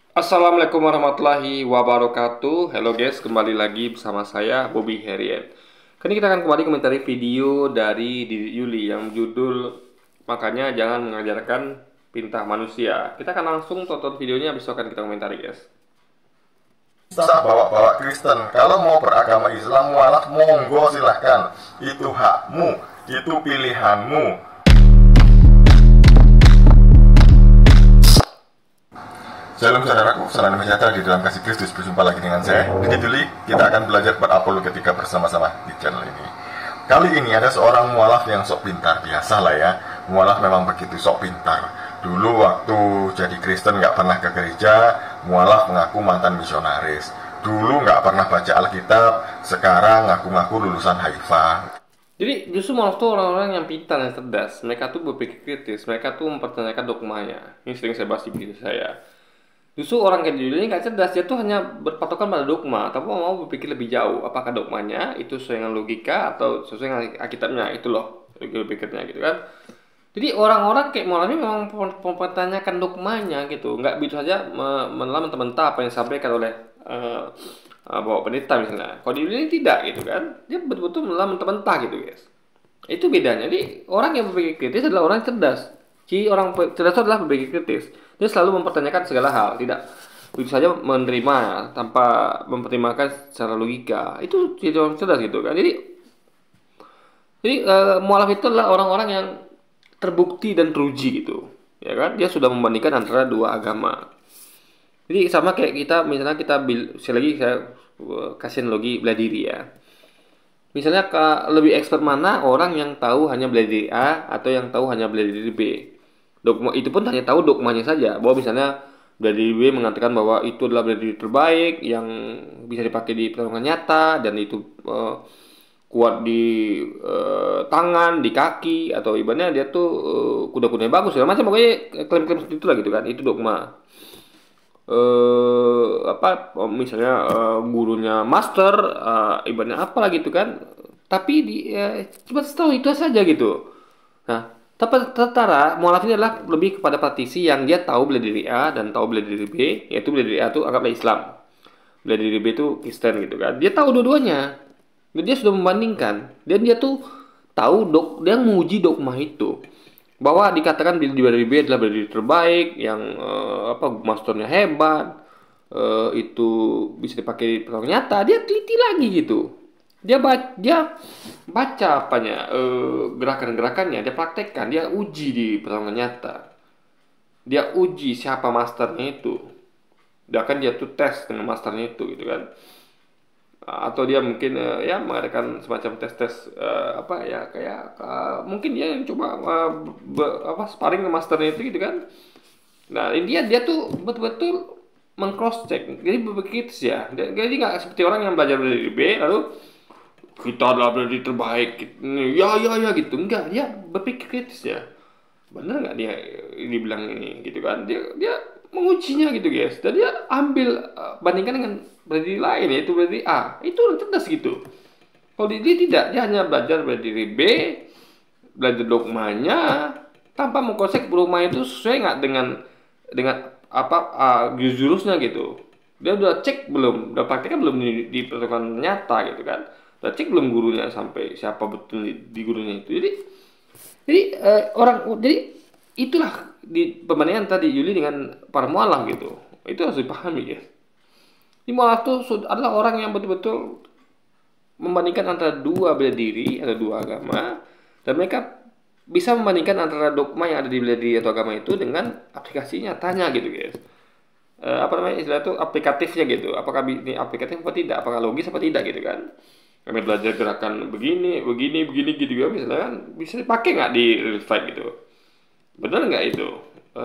Assalamualaikum warahmatullahi wabarakatuh. Hello guys, kembali lagi bersama saya Bobby Herian. Kali ini kita akan kembali komentari video dari Didi Yuli yang judul "Makanya Jangan Mengajarkan Pintar Manusia". Kita akan langsung tonton videonya, habis itu akan kita komentari guys. Bisa bawa-bawa Kristen. Kalau mau beragama Islam mualaf, monggo silahkan. Itu hakmu, itu pilihanmu. Shalom saudaraku, salam sejahtera di dalam kasih Kristus. Berjumpa lagi dengan saya, Didi Yuli. Kita akan belajar berapologetika bersama-sama di channel ini. Kali ini ada seorang mualaf yang sok pintar. Biasalah ya, mualaf memang begitu sok pintar. Dulu waktu jadi Kristen nggak pernah ke gereja, mualaf mengaku mantan misionaris. Dulu nggak pernah baca Alkitab, sekarang ngaku-ngaku lulusan Haifa. Jadi justru malah tuh orang-orang yang pintar dan cerdas. Mereka tuh berpikir kritis, mereka tuh mempertanyakan dogmanya. Ini sering saya bahas di video saya. Justru orang kayak Yuli ini nggak cerdas, dia tuh hanya berpatokan pada dogma, tapi mau berpikir lebih jauh. Apakah dogmanya itu sesuai dengan logika atau sesuai dengan Alkitabnya? Itu loh pikirnya gitu kan. Jadi orang-orang kayak Maulana memang mempertanyakan dogmanya gitu, nggak bisa saja menelan mentah-mentah apa yang disampaikan oleh bapak pendeta misalnya. Kalau di Yuli ini tidak gitu kan, dia betul-betul menelan mentah-mentah gitu guys. Itu bedanya. Jadi orang yang berpikir kritis adalah orang cerdas. Ciri orang cerdas itu adalah berpikir kritis. Dia selalu mempertanyakan segala hal, tidak begitu saja menerima tanpa mempertimbangkan secara logika. Itu ciri orang cerdas gitu kan. Jadi mualaf itu adalah orang-orang yang terbukti dan teruji gitu. Ya kan? Dia sudah membandingkan antara dua agama. Jadi sama kayak kita misalnya sekali lagi saya kasih analogi bela diri ya. Misalnya lebih expert mana orang yang tahu hanya bela diri A atau yang tahu hanya bela diri B. Dogma itu pun hanya tahu dogmanya saja. Bahwa misalnya bela diri B mengatakan bahwa itu adalah bela diri terbaik yang bisa dipakai di pertarungan nyata dan itu kuat di tangan, di kaki, atau ibaratnya dia tuh kuda-kudanya bagus segala macam, pokoknya klaim-klaim seperti itulah gitu kan. Itu dogma. Misalnya gurunya master, ibaratnya apalah gitu kan, tapi cuma tahu itu saja gitu. Nah, tapi tertara mualaf ini adalah lebih kepada praktisi yang dia tahu bela diri A dan tahu bela diri B, yaitu bela diri A itu anggaplah Islam, bela diri B itu Kristen gitu kan. Dia tahu dua-duanya, dan dia sudah membandingkan, dan dia tuh tahu dia menguji dogma itu, bahwa dikatakan bela diri B adalah bela diri terbaik yang masternya hebat, itu bisa dipakai di perang nyata. Dia teliti lagi gitu, dia baca apanya, gerakan-gerakannya, dia praktekkan, dia uji di perang nyata, dia uji siapa masternya itu, dia tuh tes dengan masternya itu gitu kan. Atau dia mungkin ya mengadakan semacam tes-tes apa ya, kayak mungkin dia yang coba sparring ke masternya itu gitu kan. Nah ini dia tuh betul-betul meng-cross check, jadi berpikir kritis ya. Jadi nggak seperti orang yang belajar dari B lalu kita adalah bela terbaik gitu. Ya gitu, enggak, dia berpikir kritis ya. Bener nggak dia dibilang ini gitu kan. Dia mengujinya gitu guys, dan dia ambil bandingkan dengan bela lain, yaitu bela A. Itu udah cerdas gitu. Kalau dia tidak, dia hanya belajar bela B, belajar dogmanya tanpa mengkonsep rumah itu sesuai nggak dengan apa jurusnya gitu. Dia udah cek belum, udah praktekkan belum di pertemuan nyata gitu kan. Udah cek belum gurunya, sampai siapa betul di gurunya itu. Jadi itulah di perbandingan tadi Yuli dengan para mualaf gitu. Itu harus dipahami ya. Di mualaf itu adalah orang yang betul-betul membandingkan antara dua bela diri atau dua agama, dan mereka bisa membandingkan antara dogma yang ada di bela diri atau agama itu dengan aplikasi nyatanya gitu guys. Apa namanya istilah itu, aplikatifnya gitu. Apakah ini aplikatif apa tidak? Apakah logis apa tidak gitu kan? Kami belajar gerakan begini gitu kan, misalnya kan bisa dipakai nggak di real fight gitu. Benar nggak itu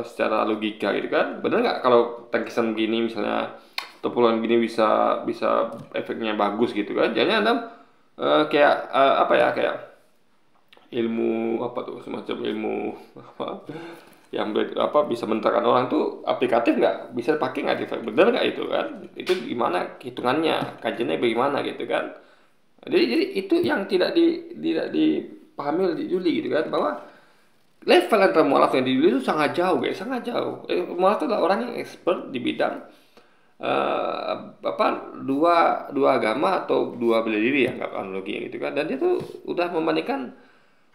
secara logika gitu kan? Benar nggak kalau tangkisan begini misalnya atau pukulan gini bisa bisa efeknya bagus gitu kan? Jangan anda apa ya, kayak ilmu apa tuh, semacam ilmu apa yang bisa menentukan orang tuh aplikatif nggak, bisa dipakai nggak di fight? Benar nggak itu kan? Itu gimana hitungannya, kajiannya bagaimana gitu kan? Jadi itu yang tidak dipahami oleh Juli gitu kan, bahwa level antara mualaf yang di dulu itu sangat jauh guys, sangat jauh. Mualaf itu adalah orang yang expert di bidang dua agama atau dua bela diri ya, nggak analogi gitu kan. Dan dia tuh udah membandingkan,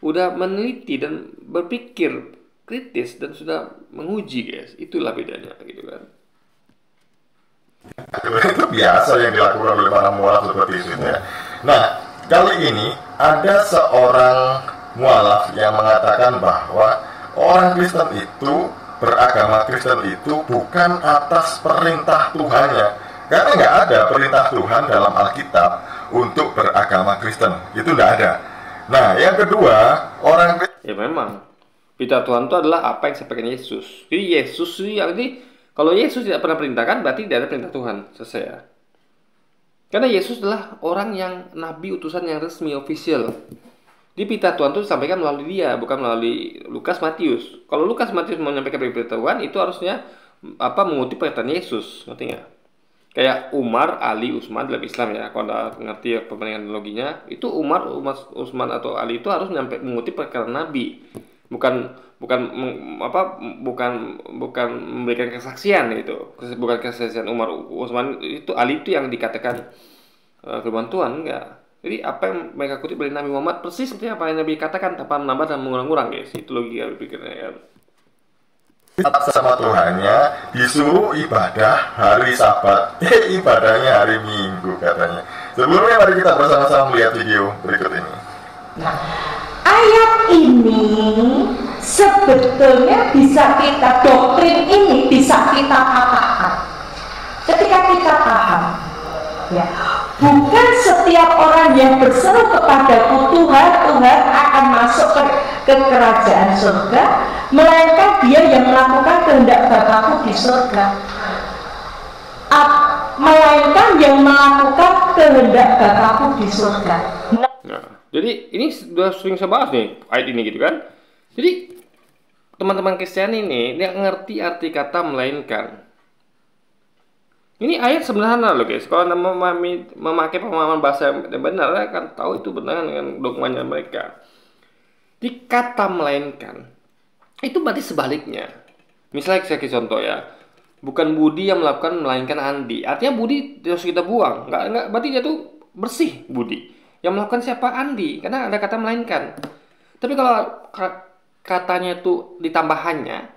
udah meneliti dan berpikir kritis dan sudah menguji guys. Itulah bedanya gitu kan. Itu biasa yang dilakukan oleh para mualaf seperti itu ya. Nah, kali ini ada seorang mualaf yang mengatakan bahwa orang Kristen itu, beragama Kristen itu bukan atas perintah Tuhannya, karena nggak ada perintah Tuhan dalam Alkitab untuk beragama Kristen, itu nggak ada. Nah, yang kedua, orang Kristen Ya memang perintah Tuhan itu adalah apa yang disampaikan Yesus. Jadi Yesus yang ini, kalau Yesus tidak pernah perintahkan berarti tidak ada perintah Tuhan. Selesai ya. Karena Yesus adalah orang yang nabi utusan yang resmi, official. Di perintah Tuhan itu disampaikan melalui dia, bukan melalui Lukas, Matius. Kalau Lukas, Matius menyampaikan perintah Tuhan, itu harusnya mengutip perkataan Yesus, ngerti nggak? Kayak Umar, Ali, Utsman dalam Islam ya. Kalau Anda ngerti perbandingan analoginya, itu Umar, Utsman atau Ali itu harus mengutip perkataan Nabi, bukan bukan bukan memberikan kesaksian itu, bukan kesaksian Umar, Utsman itu, Ali itu yang dikatakan firman Tuhan, enggak. Jadi apa yang mereka kutip dari Nabi Muhammad persis seperti apa yang Nabi katakan, tanpa menambah dan mengurang-urang guys. Itu logika berpikirnya ya. sama Tuhannya disuruh ibadah hari Sabat, ibadahnya hari Minggu katanya. Sebelumnya mari kita bersama-sama melihat video berikut ini. Nah, ayat ini sebetulnya bisa kita, doktrin ini bisa kita katakan ketika kita paham ya, bukan setiap orang yang berseru kepadaku Tuhan, Tuhan akan masuk ke kerajaan surga, melainkan dia yang melakukan kehendak Bapakku di surga. Melainkan yang melakukan kehendak Bapakku di surga. Nah, jadi ini sudah sering saya bahas nih ayat ini gitu kan. Jadi teman-teman Kristen ini dia ngerti arti kata melainkan. Ini ayat sebenarnya loh guys. Kalau Anda memakai pemahaman bahasa yang benar, Anda akan tahu itu benar dengan dogmanya mereka. Di kata melainkan itu berarti sebaliknya. Misalnya saya kasih contoh ya, bukan Budi yang melakukan melainkan Andi. Artinya Budi harus kita buang. Enggak, berarti dia tuh bersih Budi. Yang melakukan siapa? Andi, karena ada kata melainkan. Tapi kalau katanya tuh ditambah hanya,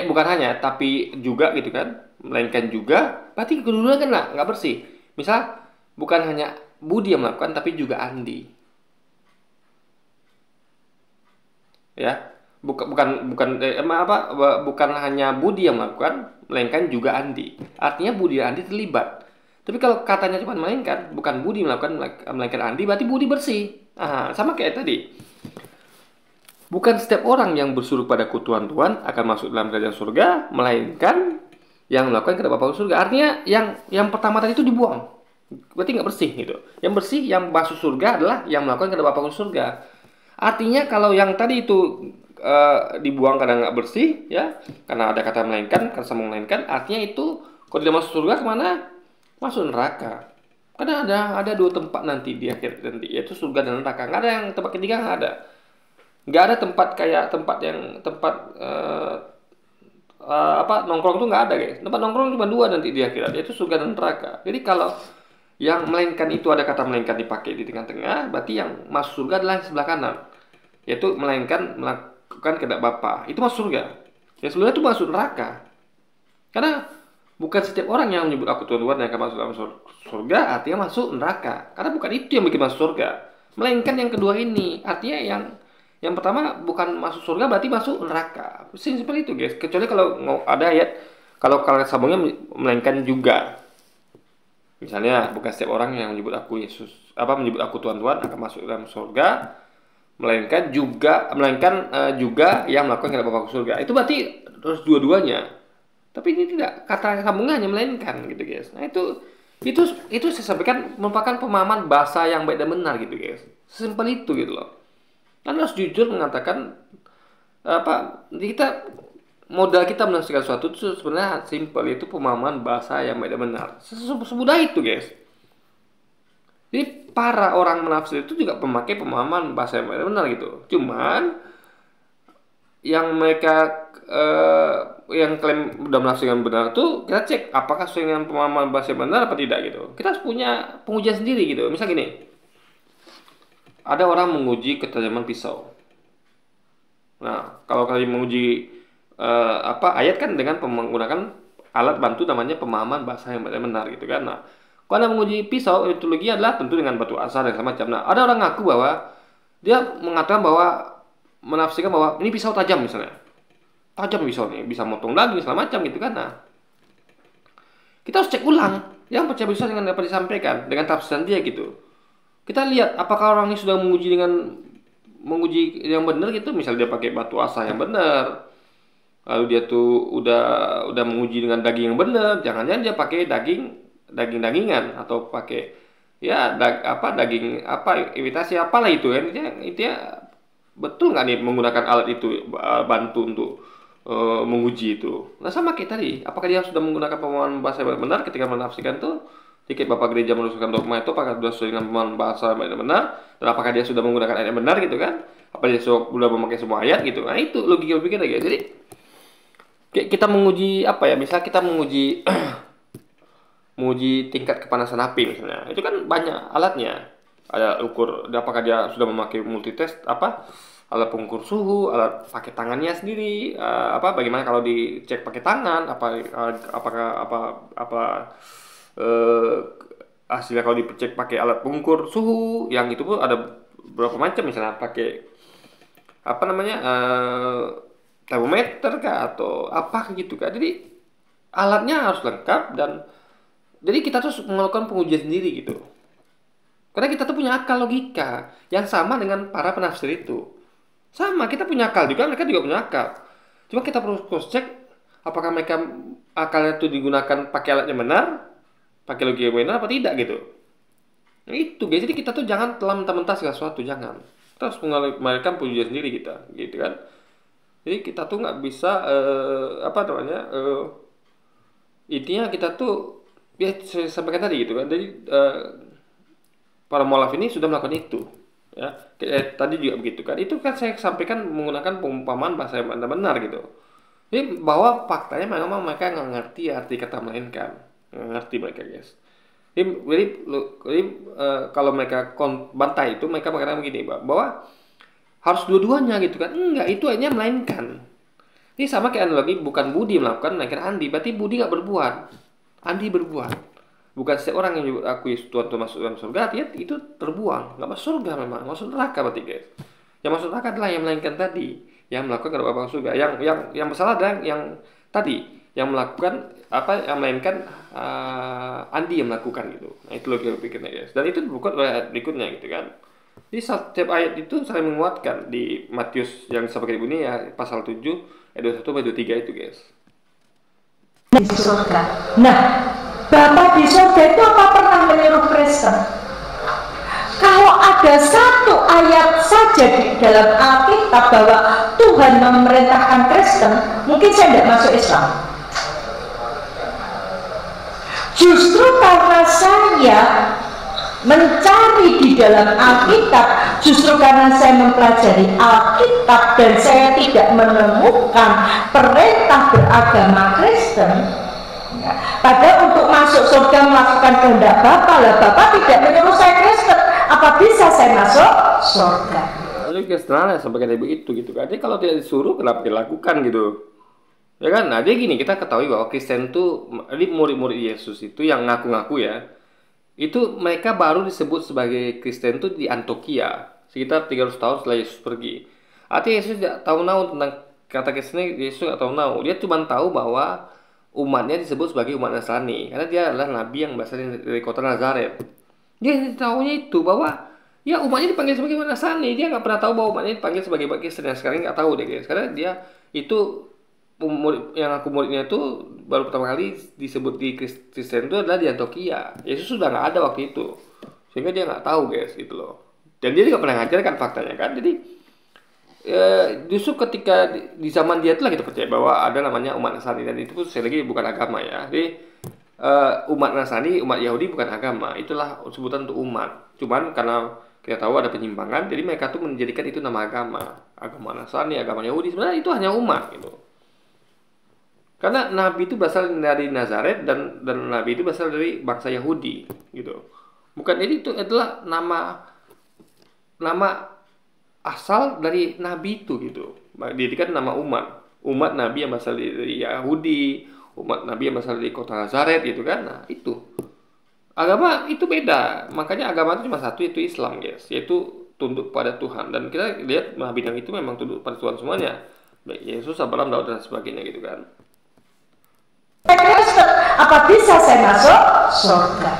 bukan hanya, tapi juga gitu kan, melainkan juga, berarti kedua kan nggak bersih. Misal bukan hanya Budi yang melakukan, tapi juga Andi. Ya, bukan hanya Budi yang melakukan, melainkan juga Andi. Artinya Budi dan Andi terlibat. Tapi kalau katanya cuma melainkan, bukan Budi melakukan, melainkan Andi, berarti Budi bersih. Sama kayak tadi. Bukan setiap orang yang bersuruh padaku Tuhan akan masuk dalam kerajaan surga, melainkan yang melakukan kehendak Bapa surga. Artinya yang pertama tadi itu dibuang, berarti nggak bersih gitu. Yang bersih, yang masuk surga adalah yang melakukan kehendak Bapa surga. Artinya kalau yang tadi itu dibuang karena nggak bersih, ya, karena ada kata melainkan, karena sama melainkan, artinya itu kalau tidak masuk surga kemana? Masuk neraka. Karena ada dua tempat nanti di akhir nanti, yaitu surga dan neraka. Nggak ada yang tempat ketiga, nggak ada. Nggak ada tempat kayak nongkrong tuh nggak ada guys. Tempat nongkrong cuma dua nanti di akhirat, yaitu surga dan neraka. Jadi kalau yang melainkan itu ada kata melainkan dipakai di tengah-tengah, berarti yang masuk surga adalah yang sebelah kanan, yaitu melainkan melakukan kehendak Bapa, itu masuk surga. Yang sebelumnya itu masuk neraka. Karena bukan setiap orang yang menyebut aku Tuhan yang akan masuk dalam surga, artinya masuk neraka. Karena bukan itu yang bikin masuk surga, melainkan yang kedua ini. Artinya yang pertama bukan masuk surga, berarti masuk neraka. Seperti itu guys. Kecuali kalau ada ayat, kalau kalian sambungnya melainkan juga. Misalnya bukan setiap orang yang menyebut aku menyebut aku Tuhan akan masuk dalam surga, melainkan juga yang melakukan kehendak Bapa surga. Itu berarti harus dua-duanya. Tapi ini tidak, kata sambungannya melainkan gitu guys. Nah itu saya sampaikan merupakan pemahaman bahasa yang baik dan benar gitu guys. Sesimpel itu gitu loh. Anda harus jujur mengatakan modal kita menafsirkan sesuatu itu sebenarnya simpel, itu pemahaman bahasa yang baik dan benar. Semudah itu guys. Jadi para orang menafsir itu juga memakai pemahaman bahasa yang baik dan benar gitu. Cuman yang mereka yang klaim udah menafsirkan benar tuh kita cek apakah sesuai dengan pemahaman bahasa yang benar apa tidak gitu. Kita harus punya pengujian sendiri gitu. Misal gini, ada orang menguji ketajaman pisau. Nah, kalau kalian menguji ayat kan dengan menggunakan alat bantu namanya pemahaman bahasa yang benar gitu kan. Nah, kalau Anda menguji pisau, etologi adalah tentu dengan batu asar dan semacam. Nah, ada orang ngaku bahwa dia mengatakan bahwa menafsirkan bahwa ini pisau tajam misalnya. Tajam pisau nih, bisa motong daging segala macam gitu kan. Nah, kita harus cek ulang yang percaya bisa dengan apa disampaikan dengan tafsiran dia gitu. Kita lihat apakah orang ini sudah menguji yang benar gitu, misalnya dia pakai batu asar yang benar. Lalu dia tuh udah menguji dengan daging yang benar, jangan-jangan dia pakai daging-dagingan atau pakai ya daging imitasi apalah itu kan. Itu betul nggak nih menggunakan alat itu bantu untuk menguji itu. Nah sama kayak tadi, apakah dia sudah menggunakan pemahaman bahasa yang benar ketika menafsirkan tuh tiket bapak gereja menuliskan dogma itu apakah sudah sesuai dengan pemahaman bahasa yang benar, dan apakah dia sudah menggunakan ayat yang benar gitu kan? Apa dia sudah memakai semua ayat gitu? Nah itu logika pikir lagi. Jadi kita menguji apa ya? Misal kita menguji menguji tingkat kepanasan api misalnya, itu kan banyak alatnya. Ada ukur, apakah dia sudah memakai multitest alat pengukur suhu, alat pakai tangannya sendiri, bagaimana kalau dicek pakai tangan, hasilnya kalau dicek pakai alat pengukur suhu, yang itu pun ada berapa macam misalnya pakai termometer kah atau apa gitu kan. Jadi alatnya harus lengkap dan jadi kita terus melakukan pengujian sendiri gitu. Karena kita tuh punya akal logika yang sama dengan para penafsir itu. Sama, kita punya akal juga, mereka juga punya akal. Cuma kita perlu cross check apakah mereka akalnya itu digunakan pakai alat yang benar, pakai logika yang benar apa tidak gitu. Nah itu guys, jadi kita tuh jangan telah mentah-mentah segala sesuatu, jangan. Kita harus mengalihkan pengujian sendiri kita, gitu kan. Jadi kita tuh nggak bisa intinya kita tuh ya saya sampaikan tadi gitu kan. Jadi para mualaf ini sudah melakukan itu. Ya, tadi juga begitu kan. Itu kan saya sampaikan menggunakan perumpamaan bahasa yang benar gitu. Jadi bahwa faktanya memang mereka nggak ngerti arti kata melainkan, nggak ngerti mereka guys. Jadi kalau mereka bantah itu mereka mengatakan begini bahwa harus dua-duanya gitu kan. Enggak, itu hanya melainkan. Ini sama kayak analogi, bukan Budi melakukan melainkan Andi. Berarti Budi nggak berbuat, Andi berbuat. Bukan setiap orang yang akui Tuhan itu masuk dalam surga, dia itu terbuang, nggak masuk surga memang, masuk neraka berarti guys. Yang masuk neraka adalah yang melainkan tadi, yang melakukan apa surga. Yang bersalah adalah yang tadi, yang melakukan yang melainkan Andi yang melakukan gitu. Nah itu logika pikirnya guys. Dan itu bukan ayat berikutnya gitu kan. Jadi setiap ayat itu saling menguatkan di Matius yang saya pakai ini ya pasal 7 ayat 21 sampai 23 itu guys. Di surga. Nah, Bapak di surga itu apa pernah menyuruh Kristen? Kalau ada satu ayat saja di dalam Alkitab bahwa Tuhan memerintahkan Kristen, mungkin saya tidak masuk Islam. Justru karena saya mencari di dalam Alkitab, justru karena saya mempelajari Alkitab dan saya tidak menemukan perintah beragama Kristen. Padahal untuk masuk surga melakukan kehendak Bapa, lah Bapa tidak menyuruh saya Kristen, apa bisa saya masuk surga? Lalu Kristen sampai kayak begitu gitu kan. Jadi kalau tidak disuruh kenapa dilakukan gitu? Ya kan? Nah, jadi gini, kita ketahui bahwa Kristen itu, jadi murid-murid Yesus itu yang ngaku-ngaku ya, itu mereka baru disebut sebagai Kristen itu di Antioquia sekitar 300 tahun setelah Yesus pergi. Artinya Yesus tidak tahu tentang kata Kristen. Yesus tidak tahu. Dia cuma tahu bahwa umatnya disebut sebagai umat Nasrani karena dia adalah nabi yang berasal dari kota Nazaret. Dia tahunya itu bahwa ya umatnya dipanggil sebagai umat Nasrani. Dia nggak pernah tahu bahwa umatnya dipanggil sebagai umat Kristen. Sekarang nggak tahu deh guys, karena dia itu muridnya itu baru pertama kali disebut di Kristen itu adalah di Antioquia. Yesus sudah nggak ada waktu itu, sehingga dia nggak tahu guys gitu loh. Dan dia juga pernah ngajarkan faktanya kan. Jadi justru ketika di zaman dia itulah kita percaya bahwa ada namanya umat Nasrani, dan itu sekali lagi bukan agama ya. Jadi umat Nasrani, umat Yahudi bukan agama, itulah sebutan untuk umat. Cuman karena Kita tahu ada penyimpangan, jadi mereka tuh menjadikan itu nama agama Nasrani, agama Yahudi. Sebenarnya itu hanya umat gitu. Karena Nabi itu berasal dari Nazaret dan Nabi itu berasal dari bangsa Yahudi gitu. Bukan, jadi itu adalah nama asal dari Nabi itu gitu. Dijadikan nama umat Nabi yang berasal dari Yahudi, umat Nabi yang berasal dari kota Nazaret gitu kan. Nah, itu. Agama itu beda. Makanya agama itu cuma satu, yaitu Islam, guys. Yaitu tunduk pada Tuhan. Dan kita lihat Nabi itu memang tunduk pada Tuhan semuanya. Baik Yesus, Abraham, Daud dan sebagainya gitu kan. Apa bisa saya masuk surga?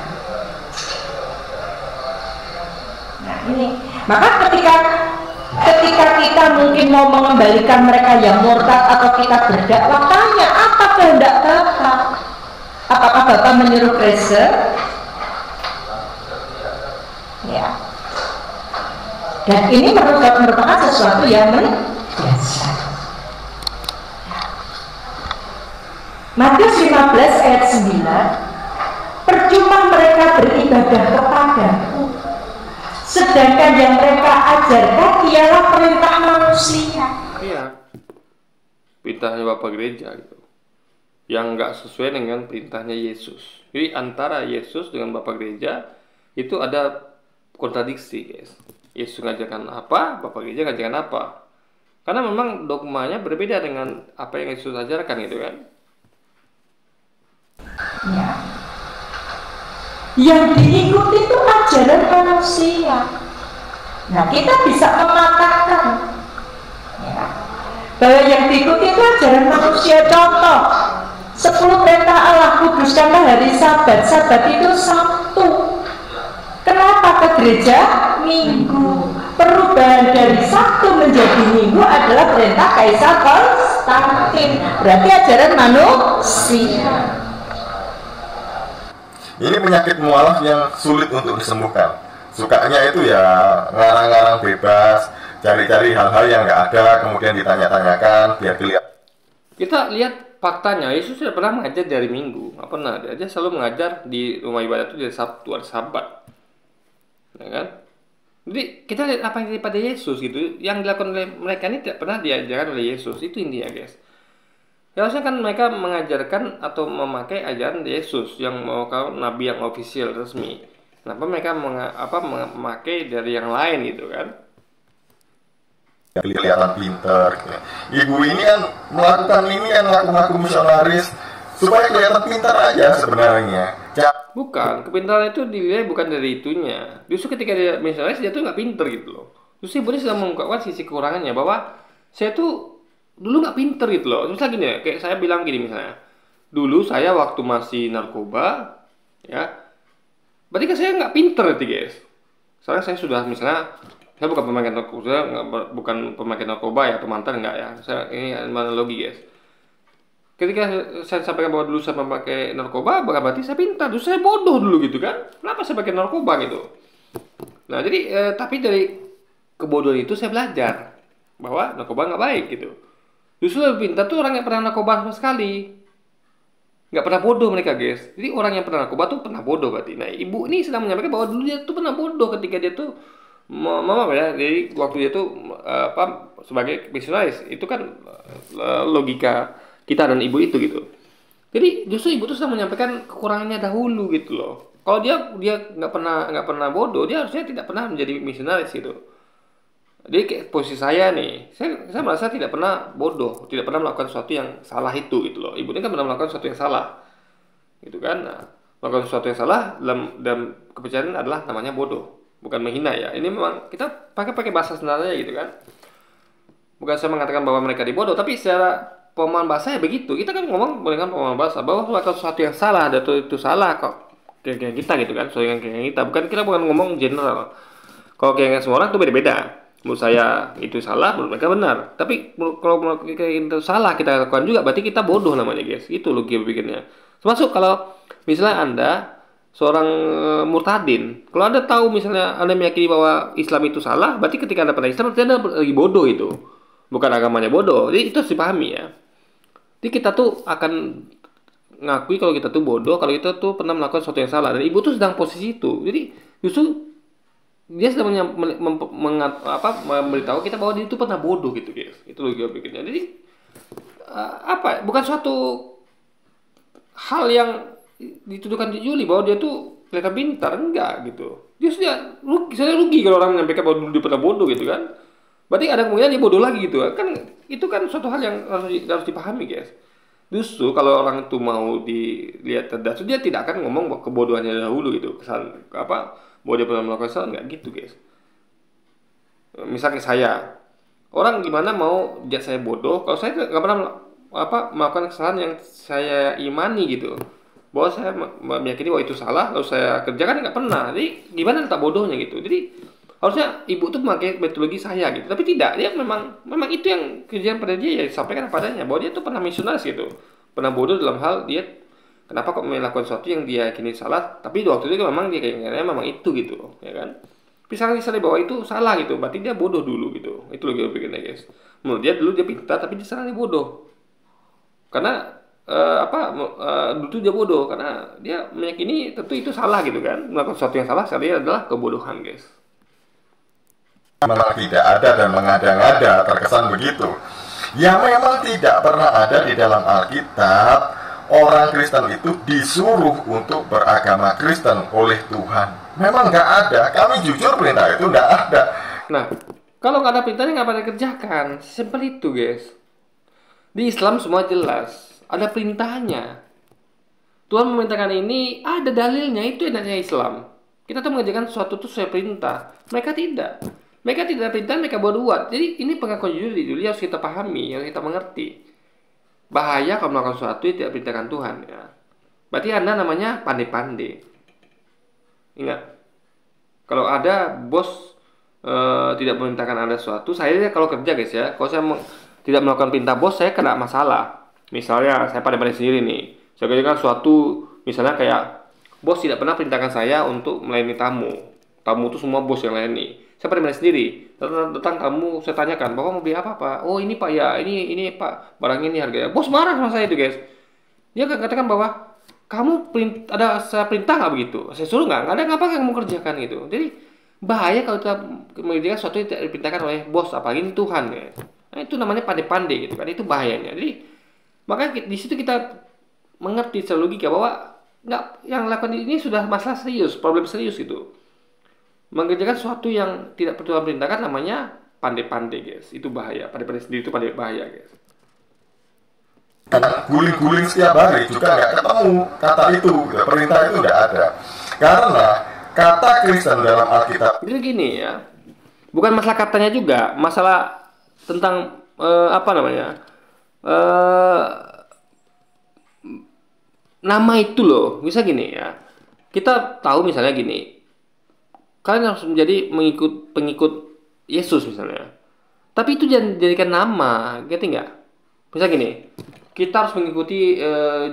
Nah ini, maka ketika kita mungkin mau mengembalikan mereka yang murtad atau kita berdakwah, tanya apa kehendak Bapak? Apakah Bapak menyuruh gereja? Ya. Dan ini merupakan sesuatu yang biasa. Matius 15 ayat 9, percuma mereka beribadah kepadaku, sedangkan yang mereka ajarkan ialah perintah manusia. Iya, perintahnya Bapak Gereja gitu, yang nggak sesuai dengan perintahnya Yesus. Jadi antara Yesus dengan Bapak Gereja itu ada kontradiksi, guys. Yesus ngajarkan apa, Bapak Gereja ngajarkan apa. Karena memang dogmanya berbeda dengan apa yang Yesus ajarkan gitu kan. Ya. Yang diikuti itu ajaran manusia. Nah, kita bisa mematahkan ya, bahwa yang diikuti itu ajaran manusia. Contoh, 10 perintah Allah, kuduskanlah hari Sabat. Sabat itu Sabtu. Kenapa ke gereja? Minggu. Perubahan dari Sabtu menjadi Minggu adalah perintah Kaisar Konstantin. Berarti ajaran manusia. Ini penyakit mualaf yang sulit untuk disembuhkan. Sukanya itu ya ngarang-ngarang bebas, cari-cari hal-hal yang nggak ada, kemudian ditanya-tanyakan biar kelihatan. Kita lihat faktanya, Yesus tidak pernah mengajar dari Minggu, nggak pernah. Dia selalu mengajar di rumah ibadah itu dari Sabtu, hari Sabat, ya kan? Jadi kita lihat apa yang daripada Yesus gitu, yang dilakukan oleh mereka ini tidak pernah diajarkan oleh Yesus. Itu intinya, guys. Harusnya kan mereka mengajarkan atau memakai ajaran Yesus yang merupakan nabi yang ofisial resmi. Kenapa mereka memakai dari yang lain gitu kan? Kelihatan pinter. Ibu ini kan melakukan ini kan ngaku-ngaku misionaris supaya kelihatan pintar aja sebenarnya. Bukan, kepintaran itu dilihat bukan dari itunya. Justru ketika dia misionaris dia tuh nggak pinter gitu loh. Justru ibu ini sedang mengungkapkan sisi kekurangannya bahwa saya tuh dulu nggak pinter gitu loh. Terus lagi nih, kayak saya bilang gini misalnya, dulu saya waktu masih narkoba, ya, berarti kan saya nggak pinter gitu guys. Sekarang saya sudah misalnya, saya bukan pemakai narkoba, bukan pemakai narkoba ya, atau mantan nggak ya. Saya ini analogi guys. Ketika saya sampaikan bahwa dulu saya memakai narkoba, berarti saya pintar. Dulu saya bodoh dulu gitu kan. Kenapa saya pakai narkoba gitu? Nah jadi, tapi dari kebodohan itu saya belajar bahwa narkoba nggak baik gitu. Justru lebih pintar tuh orang yang pernah narkoba sama sekali. Nggak pernah bodoh mereka guys. Jadi orang yang pernah narkoba tuh pernah bodoh berarti. Nah ibu ini sedang menyampaikan bahwa dulu dia tuh pernah bodoh ketika dia tuh mama ya. Jadi waktu dia tuh sebagai misionaris itu kan logika kita dan ibu itu gitu. Jadi justru ibu tuh sedang menyampaikan kekurangannya dahulu gitu loh. Kalau dia nggak pernah bodoh, dia harusnya tidak pernah menjadi misionaris gitu. Jadi kayak posisi saya nih, saya merasa tidak pernah bodoh, tidak pernah melakukan sesuatu yang salah itu gitu loh. Ibu ini kan pernah melakukan sesuatu yang salah, gitu kan? Nah, melakukan sesuatu yang salah dalam kepercayaan adalah namanya bodoh, bukan menghina ya. Ini memang kita pakai bahasa sebenarnya gitu kan. Bukan saya mengatakan bahwa mereka dibodoh, tapi secara pemahaman bahasa ya begitu. Kita kan ngomong dengan pemahaman bahasa bahwa melakukan sesuatu yang salah, itu salah kok kayak kita gitu kan, sesuatu yang kayak kita. Kita bukan ngomong general. Kalau kayak semua orang itu beda-beda. Menurut saya itu salah, menurut mereka benar. Tapi kalau itu salah kita lakukan juga, berarti kita bodoh namanya guys. Itu logika berpikirnya. Termasuk kalau misalnya Anda seorang murtadin, kalau Anda tahu misalnya Anda meyakini bahwa Islam itu salah, berarti ketika Anda pernah Islam, berarti Anda lagi bodoh itu. Bukan agamanya bodoh. Jadi itu harus dipahami ya. Jadi kita tuh akan ngakui kalau kita tuh bodoh, kalau kita tuh pernah melakukan sesuatu yang salah. Dan ibu tuh sedang posisi itu. Jadi justru dia sedang memberitahu kita bahwa dia itu pernah bodoh gitu guys. Itu logika berikutnya. Jadi bukan suatu hal yang dituduhkan di Juli bahwa dia tuh kelihatan pintar, enggak gitu. Dia sudah rugi, saya rugi kalau orang menyampaikan bahwa dulu dia pernah bodoh gitu kan. Berarti ada kemungkinan dia bodoh lagi gitu kan. Itu kan suatu hal yang harus dipahami guys. Justru kalau orang itu mau dilihat cerdas, dia tidak akan ngomong kebodohannya dahulu gitu. Kesalahan bahwa dia pernah melakukan kesalahan, enggak gitu guys. Misalnya saya, orang gimana mau lihat saya bodoh kalau saya nggak pernah melakukan kesalahan yang saya imani gitu, bahwa saya meyakini bahwa itu salah lalu saya kerjakan, nggak pernah. Jadi gimana letak bodohnya gitu. Jadi harusnya ibu tuh memakai metodologi saya gitu, tapi tidak, dia memang itu yang kejadian pada dia, ya disampaikan apa adanya bahwa dia tuh pernah misionaris gitu, pernah bodoh dalam hal dia kenapa kok melakukan sesuatu yang dia yakini salah, tapi waktu itu memang dia kayaknya memang itu gitu ya kan. Misalnya bahwa itu salah gitu, berarti dia bodoh dulu gitu. Itu logika pikirnya guys. Menurut dia dulu dia pintar, tapi di sana dia bodoh. Karena dulu dia bodoh karena dia meyakini tentu itu salah gitu kan. Melakukan sesuatu yang salah sekali adalah kebodohan guys. Memang tidak ada dan mengada-ngada, terkesan begitu. Ya memang tidak pernah ada di dalam Alkitab orang Kristen itu disuruh untuk beragama Kristen oleh Tuhan. Memang nggak ada. Kami jujur perintah itu nggak ada. Nah, kalau nggak ada perintahnya nggak pada kerjakan. Simpel itu guys. Di Islam semua jelas. Ada perintahnya. Tuhan memerintahkan ini, ada dalilnya. Itu enaknya Islam. Kita tuh mengerjakan sesuatu itu sesuai perintah. Mereka tidak. Mereka tidak ada perintah, mereka buat. Jadi ini pengakuan Juli harus kita pahami, harus kita mengerti. Bahaya kalau melakukan sesuatu yang tidak perintahkan Tuhan ya. Berarti Anda namanya pandai-pandai. Ingat, kalau ada bos tidak memerintahkan Anda sesuatu, saya kalau kerja guys ya, kalau saya tidak melakukan perintah bos, saya kena masalah. Misalnya saya pandai-pandai sendiri nih, saya kerjakan sesuatu, misalnya kayak bos tidak pernah perintahkan saya untuk melayani tamu itu semua bos yang layani. Saya pandai-pandai sendiri, datang tamu, saya tanyakan, Bapak mau beli apa Pak? Oh ini Pak ya, ini Pak, barang ini harganya. Bos marah sama saya itu guys. Dia katakan bahwa kamu ada saya perintah nggak begitu? Saya suruh nggak ada ngapa kamu kerjakan gitu. Jadi bahaya kalau kita mengerjakan sesuatu yang tidak diperintahkan oleh bos, apalagi ini Tuhan ya. Nah itu namanya pandai-pandai gitu kan, itu bahayanya. Jadi makanya di situ kita mengerti secara logika bahwa nggak, yang lakukan ini sudah masalah serius, problem serius gitu. Mengerjakan sesuatu yang tidak Tuhan perintahkan namanya pandai-pandai guys, itu bahaya. Pandai-pandai sendiri itu bahaya guys. Guling-guling setiap hari juga nggak ketemu kata itu, perintah itu nggak ada. Karena kata Kristen dalam Alkitab. Jadi gini ya, bukan masalah katanya juga, masalah tentang nama itu loh. Bisa gini ya, kita tahu misalnya gini, kalian harus menjadi pengikut Yesus misalnya, tapi itu jangan jadikan nama, ngerti nggak? Misal gini, kita harus mengikuti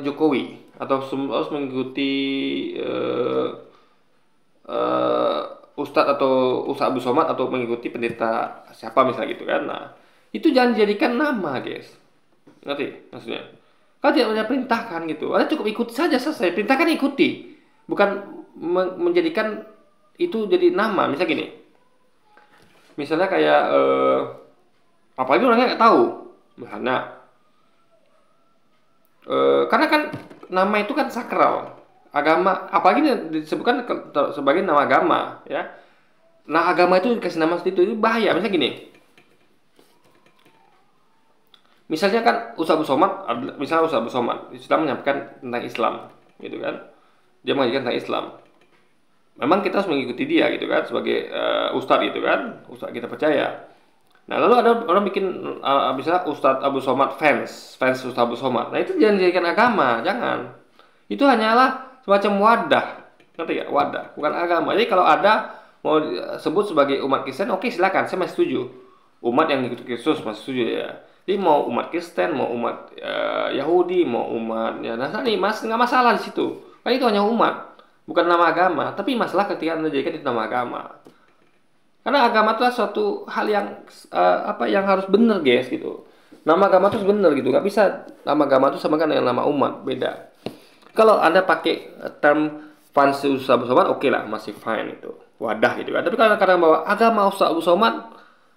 Jokowi atau harus mengikuti Ustadz atau Ustadz Abu Somad atau mengikuti pendeta siapa misalnya gitu kan. Nah itu jangan dijadikan nama guys, ngerti maksudnya? Kalau tidak punya perintahkan gitu, Anda cukup ikut saja selesai. Perintahkan ikuti, bukan menjadikan itu jadi nama. Misalnya gini, misalnya kayak apalagi orangnya nggak tahu, misalnya karena kan nama itu kan sakral agama, apalagi disebutkan sebagai nama agama ya. Nah agama itu dikasih nama seperti itu bahaya. Misalnya gini, misalnya kan Ustadz Abu Somad, misalnya Ustadz Abu Somad Islam menyampaikan tentang Islam gitu kan, dia mengajarkan tentang Islam, memang kita harus mengikuti dia gitu kan sebagai ustadz gitu kan, ustadz kita percaya. Nah lalu ada orang bikin misalnya Ustadz Abu Somad fans Ustadz Abu Somad. Nah itu jangan dijadikan agama, jangan. Itu hanyalah semacam wadah, ngerti ya? Wadah, bukan agama. Jadi kalau ada mau sebut sebagai umat Kristen, oke silakan, saya masih setuju. Umat yang ikut Kristus masih setuju ya. Jadi mau umat Kristen, mau umat Yahudi, mau umat ya Nasrani, nggak masalah di situ. Karena itu hanya umat, bukan nama agama. Tapi masalah ketika Anda jadikan itu nama agama. Karena agama itu suatu hal yang yang harus benar guys gitu. Nama agama itu benar gitu. Gak bisa nama agama itu samakan dengan nama umat, beda. Kalau Anda pakai term fans Ustadz Abu Somad, oke lah, masih fine itu. wadah gitu kan. Tapi kalau kadang bahwa agama Ustaz Abu Somad,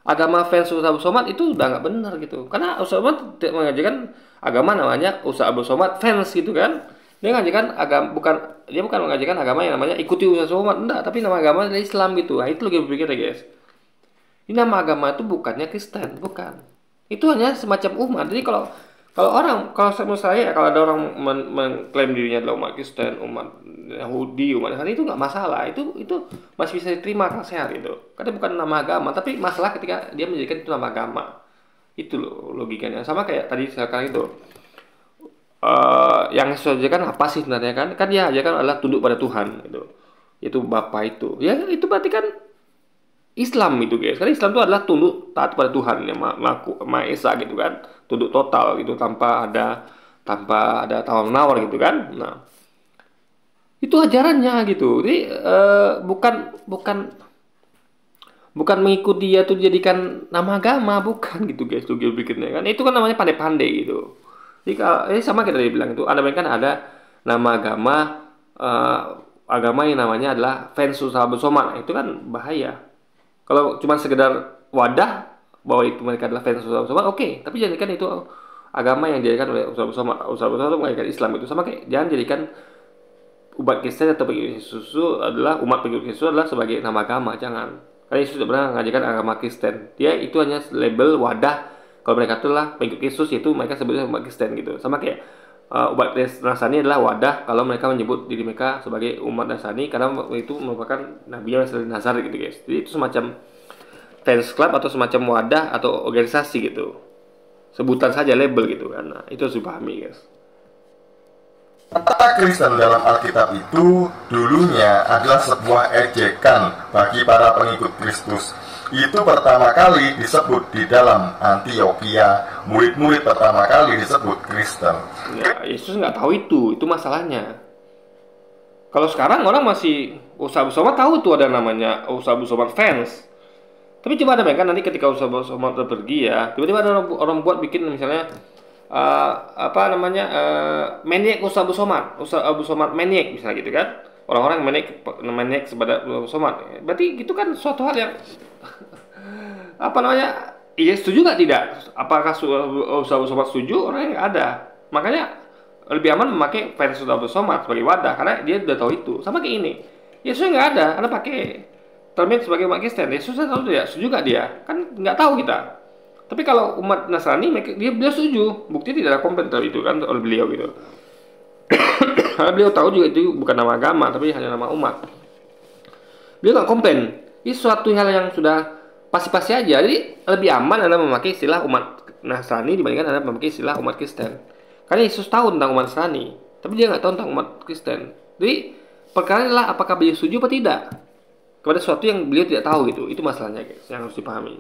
agama fans Ustaz Abu Somad itu udah nggak benar gitu. Karena Ustaz Abu Somad tidak mengajarkan agama namanya Ustaz Abu Somad fans gitu kan. Dia mengajarkan agama bukan mengajarkan agama yang namanya ikuti Ustaz Abu Somad, enggak, tapi nama agama adalah Islam gitu. Nah, itu lagi berpikir ya guys. Ini nama agama itu bukannya Kristen, bukan. Itu hanya semacam umat. Jadi kalau kalau menurut saya kalau ada orang mengklaim dirinya adalah umat Kristen, umat Yahudi, umat Nasrani itu nggak masalah. Itu masih bisa diterima akal sehat gitu. Karena bukan nama agama, tapi masalah ketika dia menjadikan itu nama agama. Itu loh logikanya. Sama kayak tadi saya katakan itu. Yang saya ajarkan apa sih sebenarnya kan? Kan dia ajarkan adalah tunduk pada Tuhan gitu. Itu Bapa itu. Ya itu berarti kan Islam itu guys. Karena Islam itu adalah tunduk taat pada Tuhan yang Maha Esa gitu kan. Tunduk total gitu tanpa ada tawar-menawar gitu kan. Nah, itu ajarannya gitu. Jadi bukan mengikuti dia tuh jadikan nama agama, bukan gitu guys. Tuh berikutnya kan. Itu kan namanya pandai-pandai gitu. Jadi sama kita tadi bilang itu ada kan ada nama agama yang namanya adalah fans Ustaz Abu Somad. Itu kan bahaya. Kalau cuma sekedar wadah bahwa itu mereka adalah fans Ustaz Abu Somad, oke. Tapi jadikan itu agama yang dijadikan oleh Ustaz Abu Somad. Ustaz Abu Somad itu mengajarkan Islam itu sama kayak jangan jadikan umat Kristen atau pengikut Yesus itu adalah umat pengikut Yesus adalah sebagai nama agama, jangan. Karena Yesus tidak pernah mengajarkan agama Kristen. Dia itu hanya label wadah. Kalau mereka itulah pengikut Yesus, itu mereka sebutnya umat Kristen gitu. Sama kayak umat Nasrani adalah wadah kalau mereka menyebut diri mereka sebagai umat Nasrani karena itu merupakan nabinya dari Nazaret gitu guys. Jadi itu semacam fans club atau semacam wadah atau organisasi gitu. Sebutan saja label gitu kan. Nah, itu harus dipahami guys. Kata Kristen dalam Alkitab itu dulunya adalah sebuah ejekan bagi para pengikut Kristus. Itu pertama kali disebut di dalam Antioquia. Murid-murid pertama kali disebut Kristen. Ya, Yesus nggak tahu itu masalahnya. Kalau sekarang orang masih Ustaz Abu Somad tahu tuh ada namanya Ustaz Abu Somad fans. Tapi coba ada bayangkan nanti ketika Ustaz Abu Somad pergi ya, tiba-tiba ada orang buat bikin misalnya maniak Ustaz Abu Somad maniak misalnya gitu kan. Orang-orang maniak kepada Ustaz Abu Somad. Berarti gitu kan suatu hal yang iya setuju nggak tidak? Apakah Ustaz Abu Somad setuju? Orangnya nggak ada. Makanya lebih aman memakai fans Ustaz Abu Somad sebagai wadah karena dia udah tahu itu. Sama kayak ini. Yesusnya nggak ada, Anda pakai termin sebagai umat Kristen. Yesusnya tahu tidak? Setuju nggak dia? Kan nggak tahu kita. Tapi kalau umat Nasrani dia setuju. Bukti tidak ada komplain terhadap itu kan oleh beliau gitu. Karena beliau tahu juga itu bukan nama agama tapi hanya nama umat. Beliau nggak komplain. Ini suatu hal yang sudah pasti-pasti aja. Jadi lebih aman adalah memakai istilah umat Nasrani dibandingkan adalah memakai istilah umat Kristen. Karena Yesus tahu tentang umat Nasrani, tapi dia nggak tahu tentang umat Kristen. Jadi perkara adalah apakah beliau setuju atau tidak kepada sesuatu yang beliau tidak tahu gitu. Itu masalahnya guys, yang harus dipahami.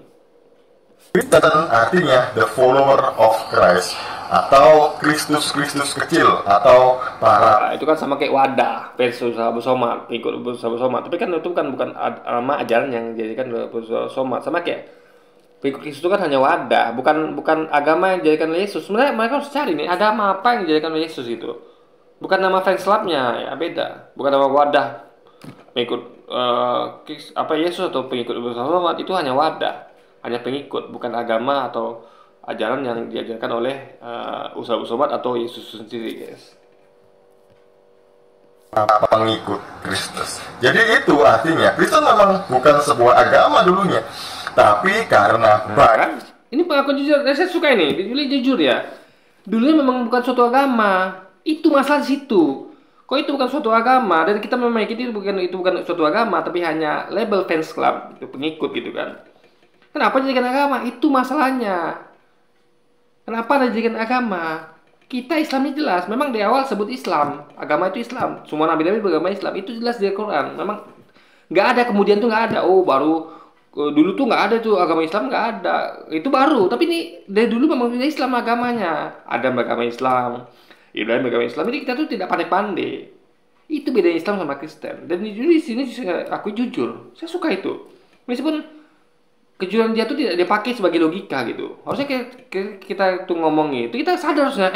Kristen artinya the follower of Christ atau Kristus kecil atau para itu kan sama kayak wadah fans Ustaz Abu Somad, ikut Ustaz Abu Somad. Tapi kan itu bukan nama ajaran yang dijadikan Ustaz Abu Somad. Sama kayak pengikut Kristus itu kan hanya wadah, bukan agama yang dijadikan oleh Yesus. Sebenarnya mereka harus cari nih agama apa yang dijadikan oleh Yesus itu. Bukan nama fans clubnya, ya beda. Bukan nama wadah pengikut Yesus atau pengikut Ustaz Abu Somad, itu hanya wadah. Hanya pengikut, bukan agama atau ajaran yang diajarkan oleh Ustaz Abu Somad atau Yesus sendiri guys. Pengikut Kristus. Jadi itu artinya Kristen memang bukan sebuah agama dulunya, tapi karena kan? Ini pengakuan jujur, saya suka ini. Jujur ya. Dulunya memang bukan suatu agama. Itu masalah di situ. Kok itu bukan suatu agama dan kita memiliki itu bukan suatu agama tapi hanya label fans club, itu pengikut gitu kan. Kenapa dijadikan agama? Itu masalahnya. Kenapa dijadikan agama? Kita Islamnya jelas. Memang di awal sebut Islam. Agama itu Islam. Semua nabi-nabi beragama Islam. Itu jelas di Al-Quran. Memang nggak ada kemudian tuh nggak ada. Oh baru dulu tuh nggak ada tuh agama Islam nggak ada. Itu baru. Tapi ini dari dulu memang Islam agamanya. Ada beragama Islam. Ibrahim beragama Islam. Ini kita tuh tidak pandai-pandai. Itu beda Islam sama Kristen. Dan di sini aku jujur. Saya suka itu. Meskipun kejujuran dia tuh tidak dipakai sebagai logika gitu. Harusnya kita tuh ngomongnya itu kita sadar harusnya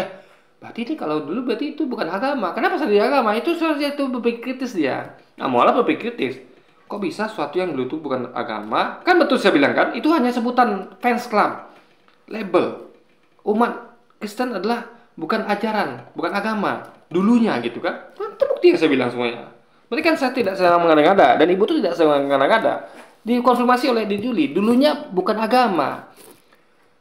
berarti ini kalau dulu berarti itu bukan agama. Kenapa sadar agama? Itu seharusnya itu berpikir kritis dia. Nah, malah berpikir kritis. kok bisa sesuatu yang dulu itu bukan agama? Kan betul saya bilang kan, itu hanya sebutan fans club, label. Umat Kristen adalah bukan ajaran, bukan agama dulunya gitu kan. Terbukti yang saya bilang semuanya. Berarti kan saya tidak sedang mengada-ngada dan ibu itu tidak sedang mengada-ngada. Dikonfirmasi oleh di Juli, dulunya bukan agama.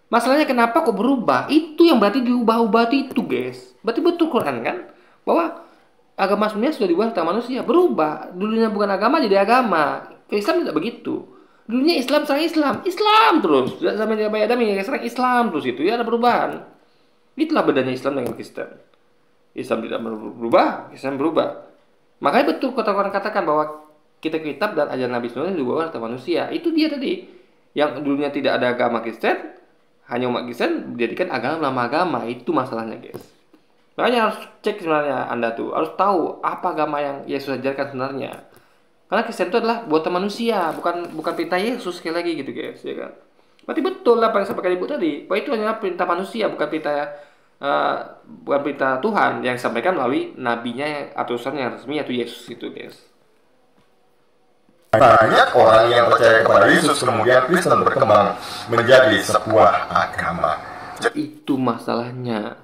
Masalahnya kenapa kok berubah? Itu yang berarti diubah-ubah itu, guys. Berarti betul Quran kan? Bahwa agama sebenarnya sudah diubah tentang manusia. Berubah. Dulunya bukan agama jadi agama. Islam tidak begitu. Dulunya Islam, sekarang Islam. Islam terus. Zaman Nabi Adam yang sekarang Islam terus itu. Ya ada perubahan. Itulah bedanya Islam dengan Kristen. Islam tidak berubah, Islam berubah. Makanya betul kata orang katakan bahwa kitab dan ajaran Nabi sebenarnya diubah oleh manusia. Itu dia tadi. Yang dulunya tidak ada agama Kristen, hanya umat Kristen menjadikan agama nama agama. Itu masalahnya, guys. Makanya harus cek sebenarnya Anda tuh. Harus tahu apa agama yang Yesus ajarkan sebenarnya. Karena Kristen itu adalah buatan manusia, bukan perintah Yesus sekali lagi gitu, guys, ya kan. Berarti betul lah apa yang sampaikan ibu tadi. Bahwa itu hanya perintah manusia, bukan perintah Tuhan yang disampaikan melalui nabinya atau utusan yang resmi yaitu Yesus itu, guys. Banyak orang yang percaya kepada Yesus kemudian Kristen berkembang menjadi sebuah agama. Itu masalahnya.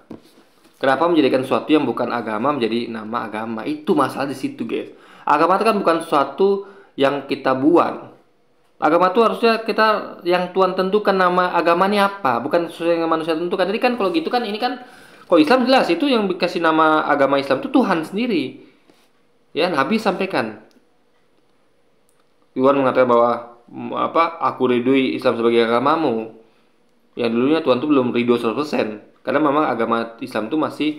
Kenapa menjadikan sesuatu yang bukan agama menjadi nama agama? Itu masalah di situ, guys. Agama itu kan bukan sesuatu yang kita buat. Agama itu harusnya kita yang Tuhan tentukan nama agamanya apa, bukan sesuatu yang manusia tentukan. Jadi kan kalau gitu kan ini kan kalau Islam jelas itu yang dikasih nama agama Islam itu Tuhan sendiri. Ya, Nabi sampaikan. Tuhan mengatakan bahwa aku ridhoi Islam sebagai agamamu. Yang dulunya Tuhan tuh belum ridho 100%. Karena memang agama Islam itu masih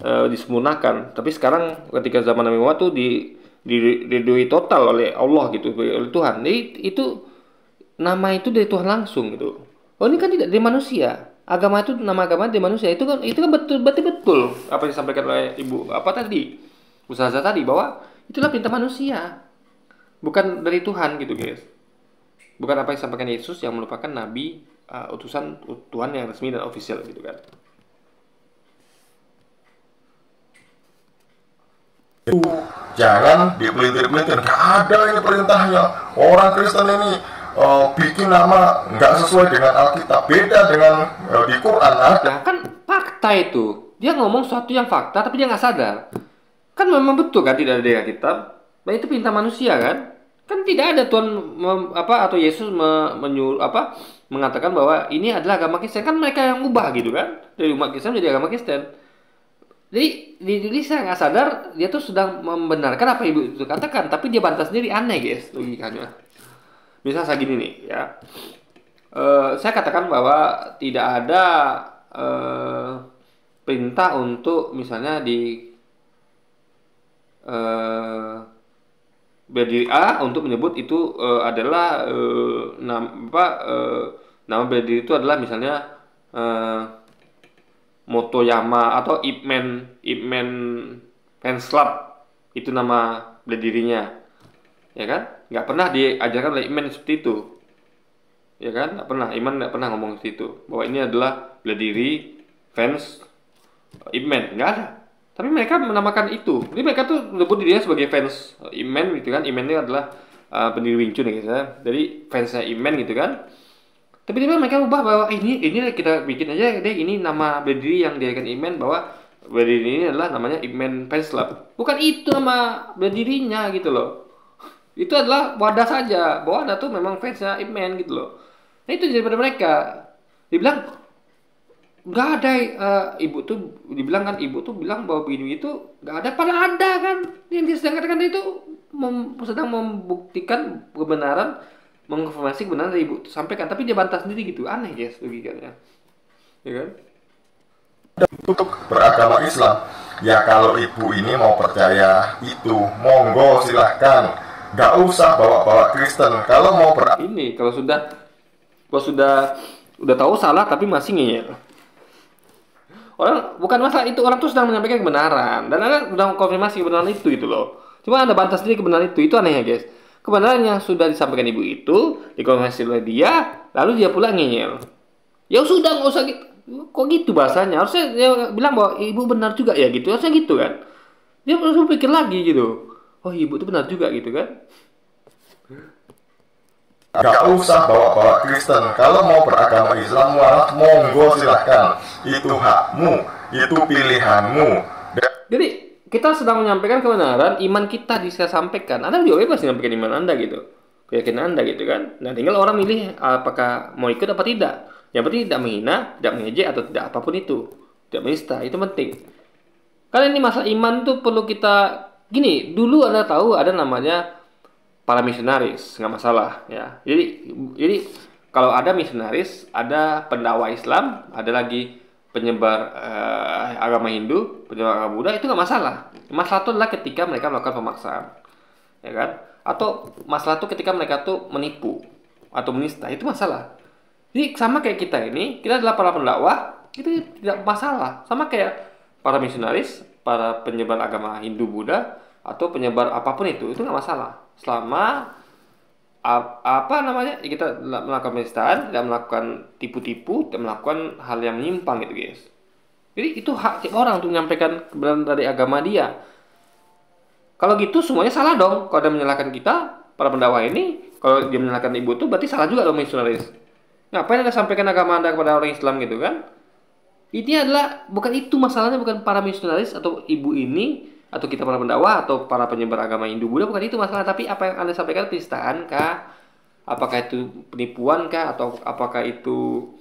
disempurnakan. Tapi sekarang ketika zaman Nabi Muhammad tuh diridhoi total oleh Allah gitu, oleh Tuhan. Jadi itu nama itu dari Tuhan langsung gitu. Oh, ini kan tidak dari manusia. Agama itu nama agama dari manusia. Itu kan betul apa yang disampaikan oleh Ibu tadi? Ustazah tadi bahwa itulah perintah manusia. Bukan dari Tuhan gitu, guys. Bukan apa yang disampaikan Yesus yang merupakan nabi utusan Tuhan yang resmi dan official gitu kan. Jangan dipelintir-pelintir, nggak ada ini perintahnya. Orang Kristen ini bikin nama nggak sesuai dengan Alkitab, beda dengan di Quran. Nah, kan fakta itu. Dia ngomong sesuatu yang fakta, tapi dia nggak sadar. Kan memang betul kan tidak ada di Alkitab. Nah, itu perintah manusia kan. Kan tidak ada Tuhan atau Yesus mengatakan bahwa ini adalah agama Kristen. Kan mereka yang ubah gitu kan. Dari umat Kristen menjadi agama Kristen. Jadi saya nggak sadar dia tuh sedang membenarkan apa ibu itu katakan, tapi dia bantah sendiri. Aneh, guys, logikanya. Misal saya gini nih ya, saya katakan bahwa tidak ada perintah untuk misalnya berdiri A untuk menyebut itu adalah nama berdiri itu adalah misalnya Motoyama atau Ip Man Fans Club, itu nama berdirinya, ya kan? Nggak pernah diajarkan oleh Iman seperti itu, ya kan? Iman nggak pernah ngomong seperti itu bahwa ini adalah berdiri fans Ip Man, nggak ada. Tapi mereka menamakan itu, jadi mereka tuh menyebut dirinya sebagai fans Iman gitu kan. Iman itu adalah pendiri Wing Chun ya, guys. Jadi fansnya Iman gitu kan. Tapi tiba mereka ubah bahwa ini kita bikin aja deh, ini nama berdiri yang diadakan Iman, bahwa berdiri ini adalah namanya Iman Fans Club. Bukan itu nama berdirinya gitu loh. Itu adalah wadah saja, bahwa Anda tuh memang fansnya Iman gitu loh. Nah itu daripada mereka dibilang nggak ada ibu tuh bilang bahwa ini itu nggak ada, padahal ada kan. Yang dia katakan itu sedang membuktikan kebenaran, mengkonfirmasi kebenaran dari ibu sampaikan, tapi dia bantah sendiri gitu. Aneh, guys, logikanya, ya kan? Untuk beragama Islam, ya kalau ibu ini mau percaya itu, monggo silahkan, nggak usah bawa-bawa Kristen. Kalau mau ini kalau sudah tahu salah tapi masih ngeyel. Orang bukan masalah itu, orang tuh sedang menyampaikan kebenaran dan Anda sudah mengkonfirmasi kebenaran itu gitu loh. Cuma Anda bantah sendiri kebenaran itu aneh ya, guys. Kebenaran yang sudah disampaikan ibu itu dikonfirmasi oleh dia, lalu dia pula ngeyel. Ya sudah, nggak usah gitu. Kok gitu bahasanya? Harusnya dia bilang bahwa ibu benar juga ya gitu. Harusnya gitu kan. Dia harus pikir lagi gitu. Oh, ibu itu benar juga gitu kan. Gak usah bawa-bawa Kristen. Kalau mau beragama Islam mualaf, monggo silahkan. Itu hakmu, itu pilihanmu. Jadi kita sedang menyampaikan kebenaran, iman kita bisa sampaikan. Anda juga bebas menyampaikan iman Anda gitu, keyakinan Anda gitu kan. Nah tinggal orang milih apakah mau ikut apa tidak. Yang penting tidak menghina, tidak mengejek atau tidak apapun itu, tidak menista, itu penting. Karena ini masalah iman tuh perlu kita gini. Dulu Anda tahu ada namanya para misionaris, nggak masalah ya. Jadi kalau ada misionaris, ada pendakwah Islam, ada lagi penyebar agama Hindu, penyebar agama Buddha, itu nggak masalah. Masalah itu adalah ketika mereka melakukan pemaksaan, ya kan? Atau masalah itu ketika mereka tuh menipu atau menista, itu masalah. Jadi sama kayak kita ini, kita adalah para pendakwah, itu tidak masalah. Sama kayak para misionaris, para penyebar agama Hindu, Buddha, atau penyebar apapun itu nggak masalah. Selama apa namanya kita melakukan penistaan, tidak melakukan tipu-tipu, tidak melakukan hal yang menyimpang gitu guys. Jadi itu hak tiap orang untuk menyampaikan kebenaran dari agama dia. Kalau gitu semuanya salah dong. Kalau ada menyalahkan kita, para pendakwah ini, kalau dia menyalahkan ibu itu berarti salah juga dong misionaris. Ngapain Anda sampaikan agama Anda kepada orang Islam gitu kan? Ini adalah bukan itu masalahnya, bukan para misionaris atau ibu ini atau kita para pendakwah atau para penyebar agama Hindu Buddha, bukan itu masalah, tapi apa yang Anda sampaikan penistaan kah? Apakah itu penipuan kah atau apakah itu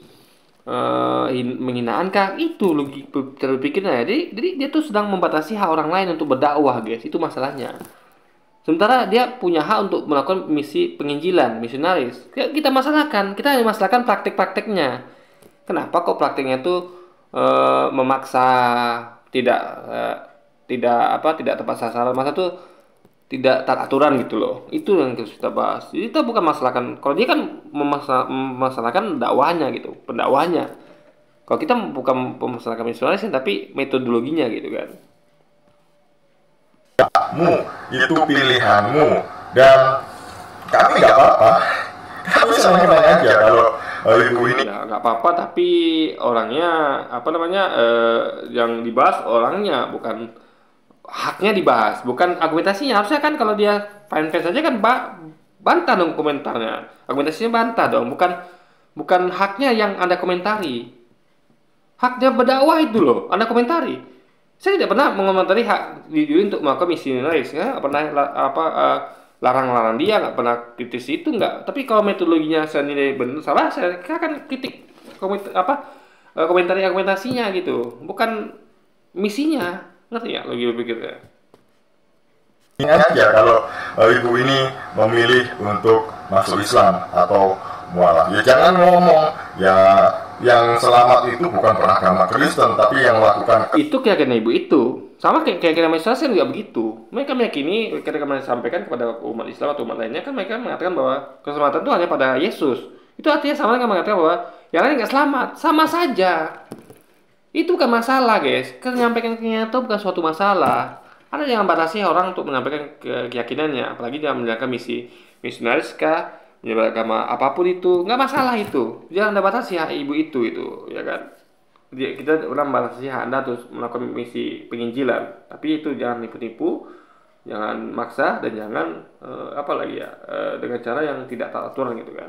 menghinaan kah? Itu logik cara berpikirnya. Jadi dia tuh sedang membatasi hak orang lain untuk berdakwah, guys. Itu masalahnya. Sementara dia punya hak untuk melakukan misi penginjilan, misionaris. Kita masalahkan, kita hanya masalahkan praktek-prakteknya. Kenapa kok prakteknya itu memaksa, tidak tepat sasaran, masa tuh tidak taat aturan gitu loh. Itu yang kita bahas. Jadi kita bukan masalahkan, kalau dia kan memasalahkan dakwahnya gitu, pendakwahnya. Kalau kita bukan memasalahkan misionaris, tapi metodologinya gitu kan. Hakmu, itu pilihanmu, dan kami nggak apa-apa. Kami senang aja kalau ibu ini nggak apa-apa, tapi orangnya apa namanya yang dibahas orangnya, bukan haknya dibahas, bukan argumentasinya. Harusnya kan kalau dia fans aja kan bantah dong komentarnya, argumentasinya bantah dong, bukan haknya yang Anda komentari. Haknya berdakwah itu loh Anda komentari. Saya tidak pernah mengomentari hak diri untuk melakukan misionaris, nggak pernah larang-larang dia, nggak pernah kritis itu, nggak. Tapi kalau metodologinya saya nilai benar salah, saya akan kritik komentari argumentasinya gitu, bukan misinya. Ngerti ya lagi berpikirnya? ingat aja kalau ibu ini memilih untuk masuk Islam atau mualaf, ya jangan ngomong ya yang selamat itu bukan beragama Kristen, tapi yang melakukan itu keyakinan ibu itu. Sama kayak keyakinan Islam juga begitu. Mereka meyakini ketika mereka sampaikan kepada umat Islam atau umat lainnya, kan mereka mengatakan bahwa keselamatan itu hanya pada Yesus. Itu artinya sama dengan mengatakan bahwa yang lain nggak selamat. Sama saja. Itu bukan masalah, guys. Menyampaikan kenyataan itu bukan suatu masalah. Anda jangan batasi orang untuk menyampaikan keyakinannya, apalagi dalam menjalankan misi misionaris kah, menyebar agama apapun itu, nggak masalah itu. Jangan Anda batasi hak ibu itu, ya kan? Kita udah membatasi hak Anda terus melakukan misi penginjilan, tapi itu jangan nipu-nipu, jangan maksa, dan jangan dengan cara yang tidak taat aturan gitu kan.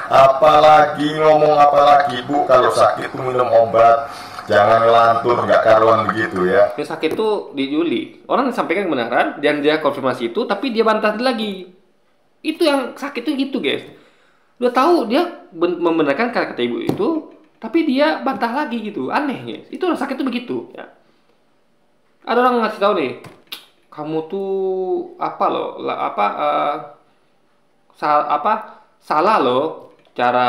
apalagi ngomong apalagi bu, kalau sakit tuh minum obat, jangan ngelantur nggak karuan begitu ya. Yang sakit itu dijuli, orang sampaikan kebenaran dan dia konfirmasi itu, tapi dia bantah lagi. Itu yang sakit itu gitu guys. Udah tahu dia membenarkan kata ibu itu, tapi dia bantah lagi gitu, aneh guys. Itu orang sakit itu begitu ya. Ada orang ngasih tahu nih, kamu tuh salah loh cara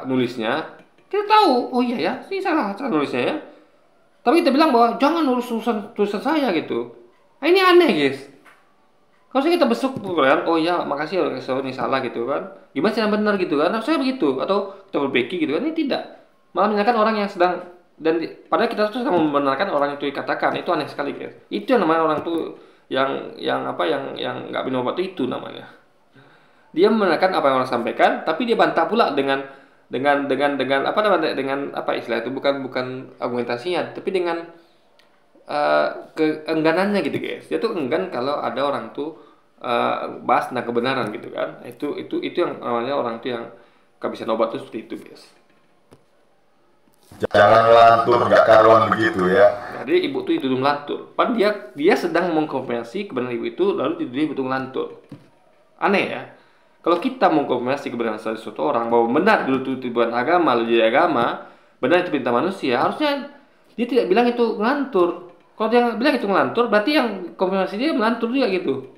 nulisnya. Kita tahu, oh iya ya, ini salah cara nulisnya ya. Tapi kita bilang bahwa jangan nulis tulisan saya gitu. Nah, ini aneh guys. Kalau kita besuk kan, oh ya makasih ya, ini salah gitu kan. Gimana sih yang benar gitu kan? Harusnya begitu, atau kita perbaiki gitu kan? Ini tidak. Malah menyalahkan orang yang sedang, dan padahal kita tuh sedang membenarkan orang itu dikatakan. Itu aneh sekali guys. Itu yang namanya orang tuh yang nggak minum obat itu namanya. Dia membenarkan apa yang orang sampaikan, tapi dia bantah pula dengan istilah itu, bukan argumentasinya, tapi dengan keengganannya gitu guys. Dia tuh enggan kalau ada orang tuh bahas tentang kebenaran gitu kan. Itu yang namanya orang tuh yang kehabisan obat tuh seperti itu guys. Jangan lantur nggak karuan begitu ya. Jadi ibu tuh dituduh ngelantur. Padahal dia sedang mengkonfirmasi kebenaran ibu itu, lalu dituduh ibu tuh ngelantur. Aneh ya. Kalau kita mengkonfirmasi kebenaran sesuatu orang bahwa benar dulu itu bukan agama, lalu jadi agama, benar itu perintah manusia, harusnya dia tidak bilang itu ngelantur. Kalau dia bilang itu ngelantur, berarti yang konfirmasi dia melantur juga gitu.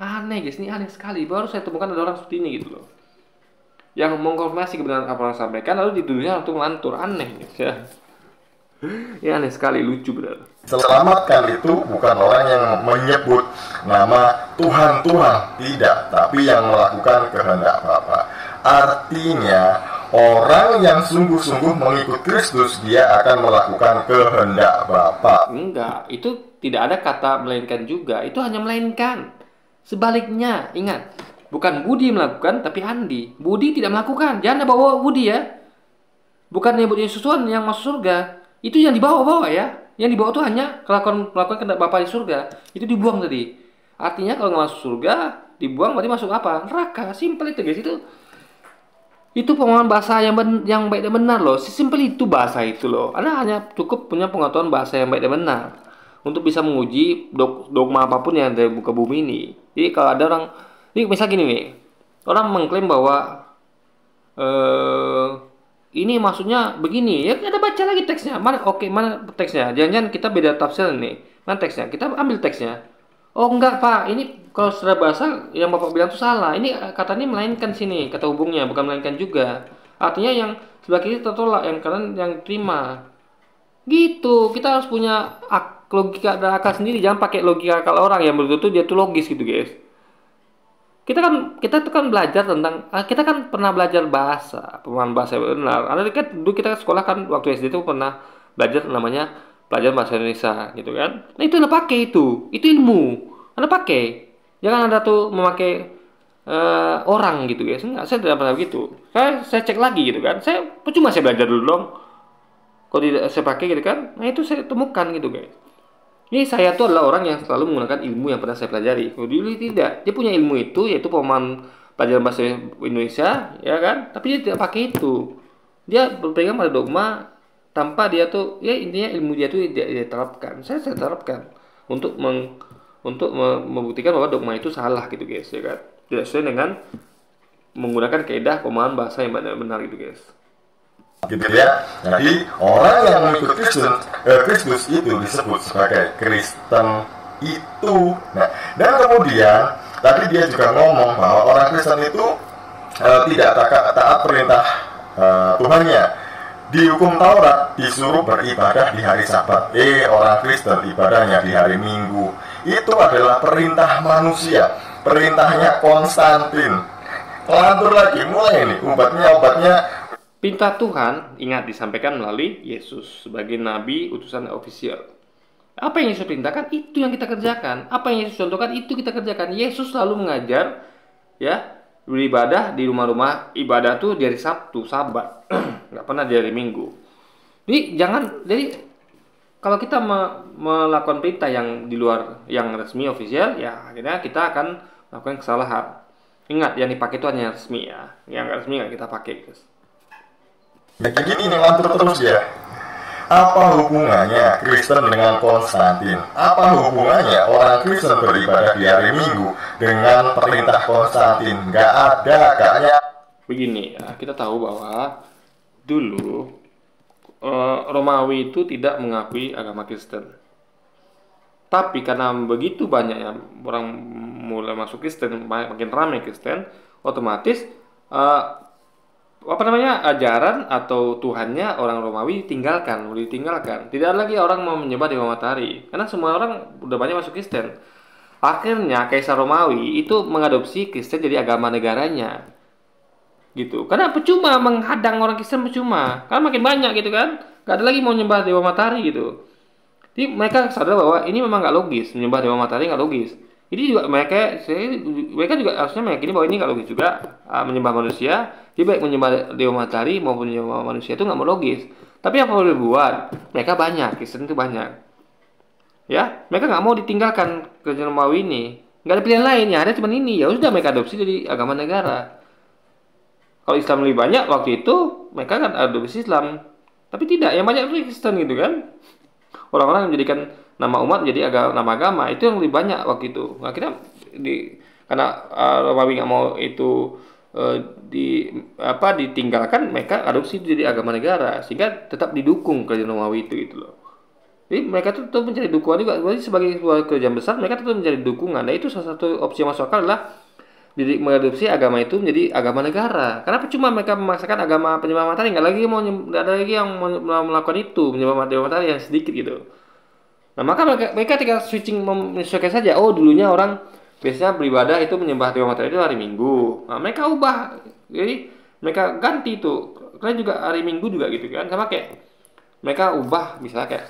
Aneh guys, ini aneh sekali. Baru saya temukan ada orang seperti ini gitu loh. Yang mengkonfirmasi kebenaran apa yang sampaikan lalu dituduhnya untuk ngelantur. Aneh guys ya. Ya aneh sekali, lucu benar. Selamatkan itu bukan orang yang menyebut nama Tuhan, tidak, tapi yang melakukan kehendak Bapa. Artinya orang yang sungguh-sungguh mengikut Kristus, dia akan melakukan kehendak Bapa. Enggak, itu tidak ada kata melainkan juga. Itu hanya melainkan. Sebaliknya, ingat, bukan Budi melakukan, tapi Andi. Budi tidak melakukan. Jangan bawa Budi ya. Bukan nyebut Yesus Tuhan yang masuk surga. Itu yang dibawa-bawa ya. Yang dibawa itu hanya melakukan kehendak Bapa di surga. Itu dibuang tadi. Artinya kalau nggak masuk surga, dibuang berarti masuk apa? Neraka. Simpel itu guys. Itu pemahaman bahasa yang baik dan benar loh. Simpel itu bahasa itu loh. Anda hanya cukup punya pengetahuan bahasa yang baik dan benar untuk bisa menguji dogma apapun yang ada di muka bumi ini. Jadi kalau ada orang, ini misal gini nih, orang mengklaim bahwa ini maksudnya begini, ya kita baca lagi teksnya. Mana teksnya? Jangan-jangan kita beda tafsir nih. Mana teksnya? Kita ambil teksnya. Oh enggak Pak, ini kalau secara bahasa yang Bapak bilang itu salah. Ini katanya melainkan sini, kata hubungnya, bukan melainkan juga. Artinya yang sebelah kiri tertolak, yang kanan yang terima. Gitu, kita harus punya logika dan akal sendiri, jangan pakai logika akal orang yang betul-betul dia tuh logis gitu guys. Kita tuh kan belajar tentang, kita kan pernah belajar bahasa, pemahaman bahasa yang benar. Karena kan dulu kita sekolah kan waktu SD itu pernah belajar namanya pelajaran bahasa Indonesia gitu kan. Nah itu Anda pakai itu ilmu, Anda pakai. Jangan Anda tuh memakai orang gitu guys. Enggak, saya tidak pernah begitu. Saya cek lagi gitu kan. Percuma saya belajar dulu dong. Kalau tidak saya pakai gitu kan. Nah itu saya temukan gitu guys. Ini saya tuh adalah orang yang selalu menggunakan ilmu yang pernah saya pelajari. Kalau dulu tidak, dia punya ilmu itu, yaitu pemahaman pelajaran bahasa Indonesia, ya kan? Tapi dia tidak pakai itu. Dia berpegang pada dogma tanpa dia tuh, ya intinya ilmu dia tuh dia terapkan. Saya terapkan untuk membuktikan bahwa dogma itu salah gitu guys, ya kan? Tidak sesuai dengan menggunakan kaidah pemahaman bahasa yang benar gitu guys. Gitu ya. Jadi orang yang mengikut Kristus itu disebut sebagai Kristen itu. Nah, dan kemudian tadi dia juga ngomong bahwa orang Kristen itu tidak taat perintah Tuhannya. Di hukum Taurat disuruh beribadah di hari Sabat. Orang Kristen ibadahnya di hari Minggu. Itu adalah perintah manusia. Perintahnya Konstantin. Lantur lagi mulai ini obatnya. Perintah Tuhan, ingat, disampaikan melalui Yesus sebagai nabi utusan ofisial. Apa yang Yesus perintahkan, itu yang kita kerjakan. Apa yang Yesus contohkan, itu kita kerjakan. Yesus selalu mengajar, ya, beribadah di rumah-rumah ibadah tuh dari Sabtu, Sabat, nggak pernah dari Minggu. Jadi kalau kita melakukan perintah yang di luar yang resmi ofisial, ya akhirnya kita akan melakukan kesalahan. Ingat, yang dipakai itu hanya resmi ya, yang nggak resmi nggak kita pakai, guys. Jadi ini lantur terus ya. Apa hubungannya Kristen dengan Konstantin? Apa hubungannya orang Kristen beribadah di hari Minggu dengan perintah Konstantin? Nggak ada kayaknya. Begini ya, kita tahu bahwa dulu Romawi itu tidak mengakui agama Kristen. Tapi karena begitu banyak yang orang mulai masuk Kristen, makin ramai Kristen, otomatis ajaran atau Tuhannya orang Romawi ditinggalkan. Tidak lagi orang mau menyembah dewa matahari karena semua orang udah banyak masuk Kristen. Akhirnya Kaisar Romawi itu mengadopsi Kristen jadi agama negaranya gitu. Karena percuma menghadang orang Kristen, percuma karena makin banyak gitu kan, gak ada lagi mau menyembah dewa matahari gitu. Jadi mereka sadar bahwa ini memang gak logis, menyembah dewa matahari gak logis. Jadi juga mereka juga harusnya meyakini bahwa ini nggak logis juga, menyembah manusia. Jadi baik menyembah dewa matahari maupun menyembah manusia itu nggak mau logis. Tapi apa boleh buat? Mereka banyak, Kristen itu banyak. Ya, mereka nggak mau ditinggalkan kerajaan Romawi ini. nggak ada pilihan lain, ya ada cuma ini, ya sudah mereka adopsi jadi agama negara. Kalau Islam lebih banyak waktu itu, mereka kan adopsi Islam. Tapi tidak, yang banyak itu Kristen gitu kan. Orang-orang yang menjadikan nama umat menjadi nama agama, itu yang lebih banyak waktu itu. Akhirnya karena Romawi nggak mau itu ditinggalkan, mereka adopsi jadi agama negara, sehingga tetap didukung kerajaan Romawi itu gitu loh. Jadi mereka tuh tetap mencari dukungan juga. Berarti sebagai sebuah kerajaan besar, mereka tetap mencari dukungan. Nah itu salah satu opsi yang masuk akal adalah jadi mengadopsi agama itu menjadi agama negara. Karena percuma mereka memaksakan agama penyembah matahari, nggak ada lagi yang mau melakukan itu, menyembah dewa matahari yang sedikit gitu. Nah maka mereka ketika switching menyesuaikan saja. Oh dulunya orang biasanya beribadah itu menyembah dewa matahari itu hari Minggu. Nah mereka ubah, jadi mereka ganti itu. Kalian juga hari Minggu juga gitu kan, sama kayak mereka ubah misalnya kayak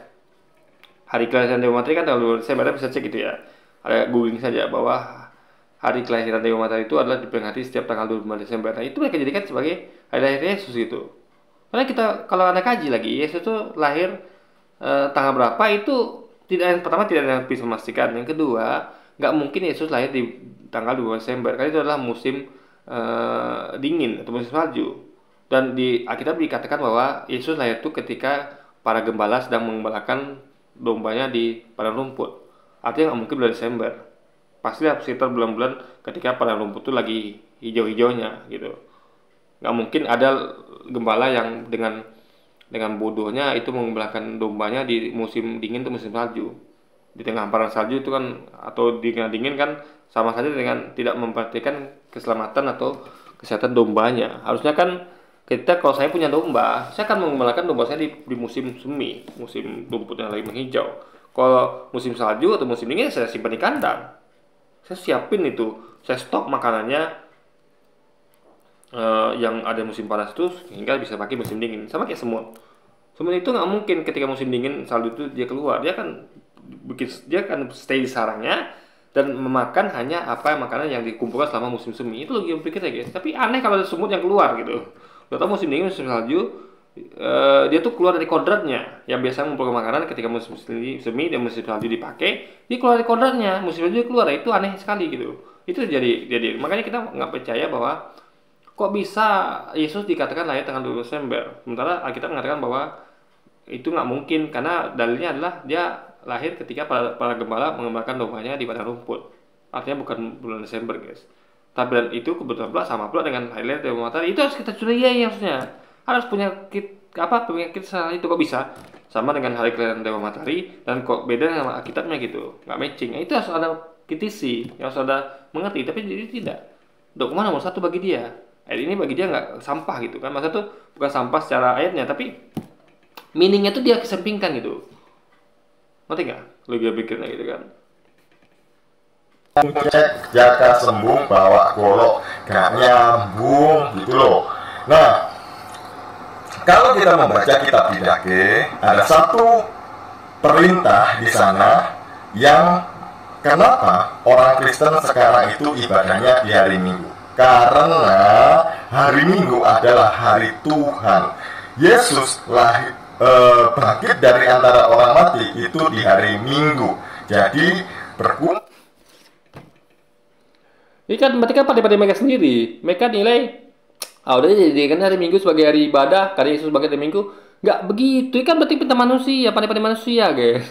hari kelahiran Dewa Matahari kan tanggal 2 Desember, bisa cek gitu ya. Ada googling saja bahwa hari kelahiran Dewa Matahari itu adalah diperingati setiap tanggal 25 Desember. Nah itu mereka jadikan sebagai hari lahir Yesus gitu. Karena kita kalau anda kaji lagi, Yesus itu lahir tanggal berapa itu tidak, yang pertama tidak ada yang bisa memastikan. Yang kedua, nggak mungkin Yesus lahir di tanggal 2 Desember karena itu adalah musim dingin atau musim salju. Dan di Alkitab dikatakan bahwa Yesus lahir itu ketika para gembala sedang mengembalakan dombanya di padang rumput. Artinya nggak mungkin bulan Desember. Pasti sekitar bulan-bulan ketika padang rumput itu lagi hijau-hijaunya gitu. Nggak mungkin ada gembala yang dengan bodohnya itu mengembalakan dombanya di musim dingin atau musim salju. Di tengah hamparan salju itu kan, atau dingin kan sama saja dengan tidak memperhatikan keselamatan atau kesehatan dombanya. Harusnya kan kita, kalau saya punya domba, saya akan mengembalakan domba saya di musim semi, musim rumputnya lagi menghijau. Kalau musim salju atau musim dingin, saya simpan di kandang. Saya siapin itu, saya stok makanannya yang ada musim panas itu hingga bisa pakai musim dingin. Sama kayak semut. Semut itu nggak mungkin ketika musim dingin salju itu dia keluar, dia akan stay di sarangnya dan memakan hanya makanan yang dikumpulkan selama musim semi. Itu logika pikirnya guys. Tapi aneh kalau ada semut yang keluar gitu. Atau musim dingin, musim salju, dia tuh keluar dari kodratnya. Yang biasa mengumpulkan makanan ketika musim semi dan musim salju dipakai, dia keluar dari kodratnya. Musim salju dia keluar, itu aneh sekali gitu. Itu jadi makanya kita nggak percaya bahwa kok bisa Yesus dikatakan lahir tanggal 2 Desember. Sementara Alkitab mengatakan bahwa itu nggak mungkin karena dalilnya adalah dia lahir ketika para gembala mengembalakan dombanya di padang rumput. Artinya bukan bulan Desember guys. Tapi dan itu kebetulan pula sama pula dengan highlight Dewa Matahari. Itu harus kita curigai harusnya. Harus punya penyakit salah itu kok bisa sama dengan hari kelahiran Dewa Matahari dan kok beda sama Alkitabnya gitu. Nggak matching. Nah, itu harus ada kritisi, harus ada mengerti. Tapi jadi tidak. Dokumen nomor satu bagi dia. Ayat ini bagi dia nggak sampah gitu kan. Masa tuh bukan sampah secara ayatnya, tapi meaningnya tuh dia kesampingkan gitu. Ngerti nggak? Logika pikirnya gitu kan. Cek jaka sembung bawa golok gak nyambung gitu loh. Nah, kalau kita membaca kitab Pidake, ada satu perintah di sana yang kenapa orang Kristen sekarang itu ibadahnya di hari Minggu. Karena hari Minggu adalah hari Tuhan. Yesus bangkit dari antara orang mati itu di hari Minggu. Jadi berkumpul. Ini kan mereka pada mereka sendiri. Mereka nilai, udah jadikan hari Minggu sebagai hari ibadah karena Yesus sebagai hari Minggu. Nggak begitu. Ini kan berarti pintar manusia, pandai-pandai manusia, guys.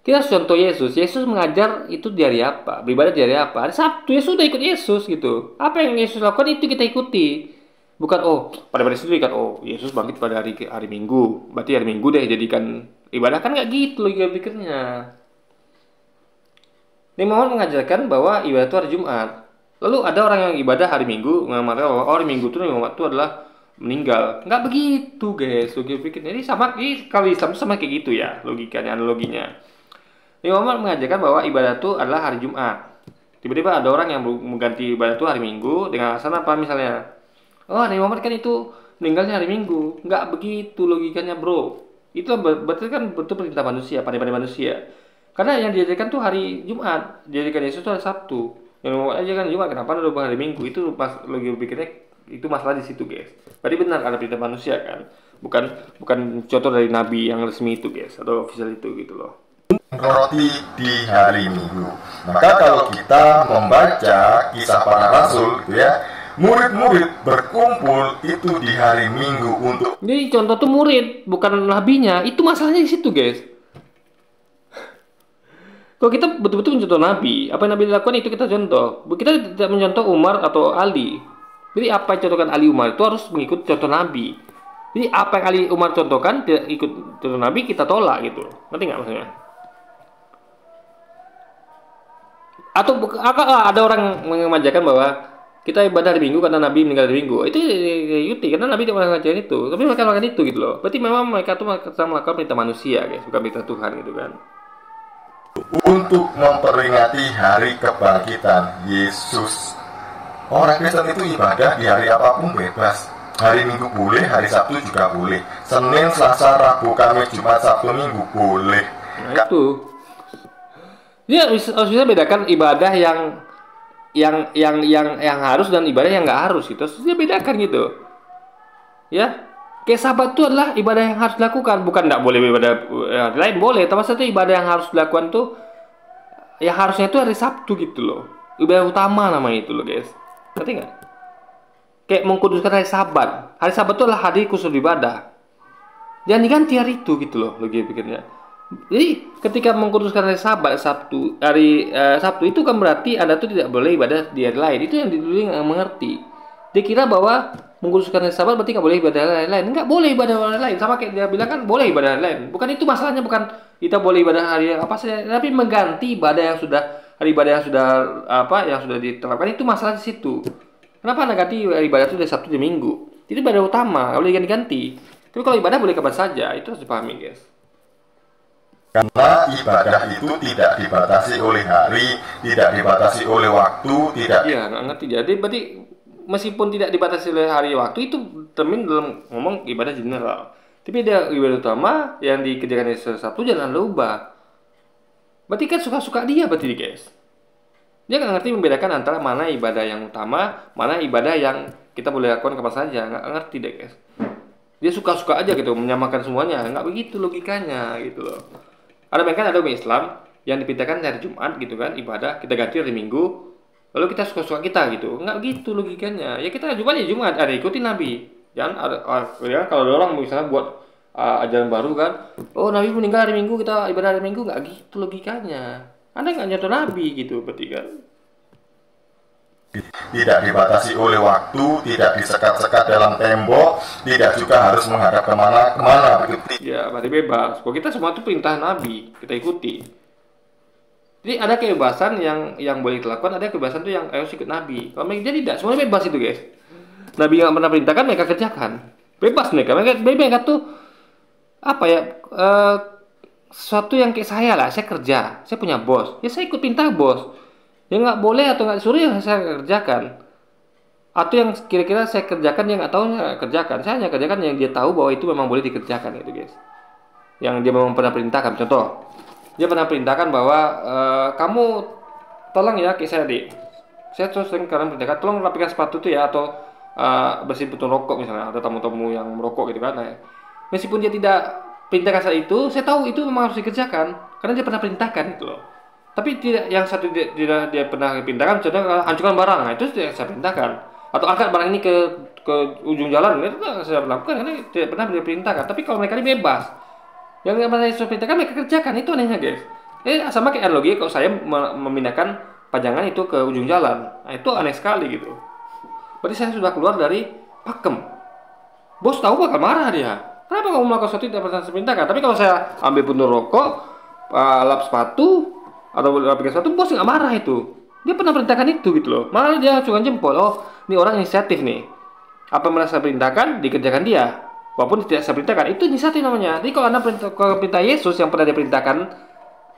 Kita contoh Yesus. Yesus mengajar itu di hari apa? Beribadah di hari apa? Hari Sabtu. Yesus udah ikut Yesus gitu. Apa yang Yesus lakukan itu kita ikuti. Bukan pada sendiri kan Yesus bangkit pada hari Minggu. Berarti hari Minggu deh jadikan ibadah, kan nggak gitu logika pikirnya. Ini Muhammad mengajarkan bahwa ibadah itu hari Jumat. Lalu ada orang yang ibadah hari Minggu mengatakan bahwa hari Minggu itu Muhammad itu adalah meninggal. Nggak begitu guys logika pikirnya. Jadi kalau Islam itu sama kayak gitu ya logikanya, analoginya. Ini Muhammad mengajarkan bahwa ibadah itu adalah hari Jumat. Tiba-tiba ada orang yang mengganti ibadah itu hari Minggu dengan alasan apa misalnya? Nabi Muhammad kan itu meninggalnya hari Minggu. Nggak begitu logikanya bro. Itu berarti kan betul perintah manusia, pandai-pandai manusia. Karena yang diajarkan tuh hari Jumat, diajarkan Yesus itu hari Sabtu. Yang Muhammad aja kan Jumat, kenapa ada hari Minggu? Itu logika pikirnya itu masalah di situ guys. Berarti benar ada perintah manusia kan, bukan contoh dari Nabi yang resmi itu guys atau official itu gitu loh. roti di hari Minggu. Maka kalau kita membaca kisah para rasul, gitu ya, murid-murid berkumpul itu di hari Minggu untuk. Jadi contoh tuh murid, bukan nabinya. Itu masalahnya di situ, guys. Kalau kita betul-betul mencontoh Nabi, apa yang Nabi lakukan itu kita contoh. Kita tidak mencontoh Umar atau Ali. Jadi apa yang contohkan Ali Umar itu harus mengikut contoh Nabi. Jadi apa yang Ali Umar contohkan tidak ikut contoh Nabi, kita tolak gitu. Ngerti nggak maksudnya? Atau ada orang mengajarkan bahwa kita ibadah hari Minggu karena Nabi meninggal hari Minggu. Itu ikuti karena Nabi tidak mengajarkan itu. Tapi mereka melakukan itu gitu loh. Berarti memang mereka tuh melakukan perintah manusia, guys, bukan perintah Tuhan gitu kan. Untuk memperingati hari kebangkitan Yesus. Orang Kristen itu ibadah di hari apapun bebas. Hari Minggu boleh, hari Sabtu juga boleh. Senin, Selasa, Rabu, Kamis, Jumat, Sabtu, Minggu boleh. Nah itu. Dia harus bisa bedakan ibadah yang harus dan ibadah yang nggak harus gitu. Terus dia bedakan gitu. Ya. Kayak sabat itu adalah ibadah yang harus dilakukan, bukan tidak boleh ibadah lain boleh. Tapi satu ibadah yang harus dilakukan tuh, yang harusnya itu hari Sabtu gitu loh. Ibadah utama namanya itu loh, guys. Ngerti nggak? Kayak mengkuduskan hari Sabat. Hari Sabat itu adalah hari khusus ibadah. Jangan diganti hari itu gitu loh, logika pikirnya. Jadi ketika mengkuduskan hari Sabat, Sabtu itu kan berarti Anda tuh tidak boleh ibadah di hari lain. Itu yang dulu nggak mengerti. Dia kira bahwa mengkuduskan hari Sabat berarti nggak boleh ibadah lain. Nggak boleh ibadah lain. Sama kayak dia bilang kan boleh ibadah lain. Bukan itu masalahnya, bukan kita boleh ibadah hari apa saja, tapi mengganti ibadah yang sudah diterapkan, itu masalah di situ. Kenapa Anda ganti ibadah itu dari Sabtu di Minggu? Itu ibadah utama, nggak boleh ganti-ganti. Tapi kalau ibadah boleh kapan saja, itu harus dipahami, guys. Karena ibadah itu tidak dibatasi oleh hari, tidak dibatasi oleh waktu, tidak. Iya, nggak ngerti. Jadi berarti meskipun tidak dibatasi oleh hari waktu, itu termin dalam ngomong ibadah general. Tapi dia ibadah utama yang dikerjakan di Sabtu jangan lupa. Berarti kan suka-suka dia berarti, guys. Dia nggak ngerti membedakan antara mana ibadah yang utama, mana ibadah yang kita boleh lakukan kapan saja. Nggak ngerti deh, guys. Dia suka-suka aja gitu, menyamakan semuanya. Nggak begitu logikanya gitu loh. Ada umat Islam yang dipintakan hari Jumat gitu kan, ibadah, kita ganti hari Minggu. Lalu kita suka-suka kita gitu. Nggak gitu logikanya. Ya kita Jumat ya Jumat, ada ikuti Nabi. Jangan ya, kalau ada orang misalnya buat ajaran baru kan, oh Nabi meninggal hari Minggu, kita ibadah hari Minggu, nggak gitu logikanya. Anda nggak nyontoh Nabi gitu berarti kan. Tidak dibatasi oleh waktu, tidak disekat-sekat dalam tembok, tidak juga harus menghadap kemana begitu. Ya berarti bebas. Kalau kita semua itu perintah Nabi, kita ikuti. Jadi ada kebebasan yang boleh dilakukan, ada kebebasan tuh yang harus ikut Nabi. Kalau mereka tidak, semuanya bebas itu, guys. Nabi nggak pernah perintahkan, mereka kerjakan. Bebas mereka tuh apa ya? Sesuatu yang kayak saya lah, saya kerja, saya punya bos, ya saya ikut perintah bos. Ya nggak boleh atau nggak disuruh ya saya kerjakan. Atau yang kira-kira saya kerjakan yang nggak tahu saya kerjakan. Saya hanya kerjakan yang dia tahu bahwa itu memang boleh dikerjakan gitu, guys. Yang dia memang pernah perintahkan. Contoh, dia pernah perintahkan bahwa kamu tolong ya kayak saya adik. Saya terus sering kalian perintahkan tolong rapikan sepatu tuh ya, atau bersihin puntung rokok misalnya, ada tamu-tamu yang merokok gitu kan. Nah, meskipun dia tidak perintahkan saat itu, saya tahu itu memang harus dikerjakan karena dia pernah perintahkan gitu loh. Tapi tidak yang satu dia pernah perintahkan, contohnya hancurkan barang, nah itu saya perintahkan. Atau angkat barang ini ke ujung jalan, itu saya lakukan karena tidak pernah dia perintahkan. Tapi kalau mereka ini bebas, yang pernah saya perintahkan mereka kerjakan, itu anehnya, guys. Sama kayak analogi kalau saya memindahkan pajangan itu ke ujung jalan, nah itu aneh sekali gitu. Berarti saya sudah keluar dari pakem. Bos tahu bakal marah dia. Kenapa kamu melakukan sesuatu tidak pernah saya perintahkan? Tapi kalau saya ambil puntung rokok, lap sepatu, atau rapikan sepatu, bos nggak marah itu. Dia pernah perintahkan itu gitu loh. Malah dia acungkan jempol. Oh, ini orang inisiatif nih. Apa yang merasa perintahkan dikerjakan dia. Walaupun tidak saya perintahkan, itu inisiatif namanya. Jadi kalau Anda perintah Yesus yang pernah diperintahkan,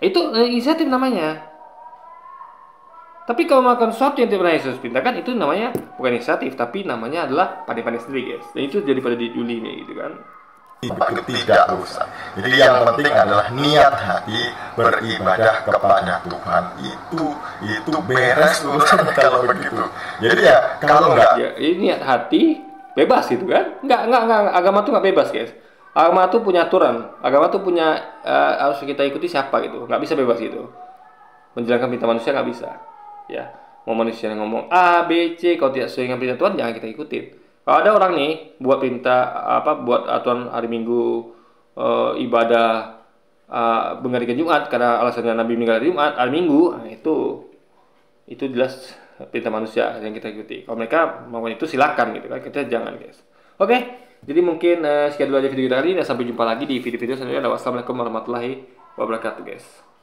itu inisiatif namanya. Tapi kalau melakukan sesuatu yang tidak pernah Yesus perintahkan, itu namanya bukan inisiatif, tapi namanya adalah pandai-pandai sendiri, guys. Dan itu jadi pada Juli nih gitu kan. Tidak usah. Jadi yang penting adalah niat hati beribadah kepada Tuhan. Itu beres urusan kalau begitu. Jadi ya kalau enggak, ya ini niat hati bebas gitu kan. Enggak, agama tuh enggak bebas, guys. Agama tuh punya aturan, agama tuh punya harus kita ikuti siapa gitu, nggak bisa bebas gitu. Menjalankan perintah manusia nggak bisa, ya. Mau manusia yang ngomong A, B, C, kalau tidak sesuai dengan perintah Tuhan jangan kita ikutin. Kalau ada orang nih buat perintah buat aturan hari Minggu ibadah menggantikan Jumat karena alasannya Nabi meninggal hari Minggu, nah itu jelas perintah manusia yang kita ikuti. Kalau mereka mau itu silakan gitu kan, kita jangan guys. Oke, jadi mungkin sekian dulu aja video kita kali ini. Sampai jumpa lagi di video-video selanjutnya. Wassalamualaikum warahmatullahi wabarakatuh guys.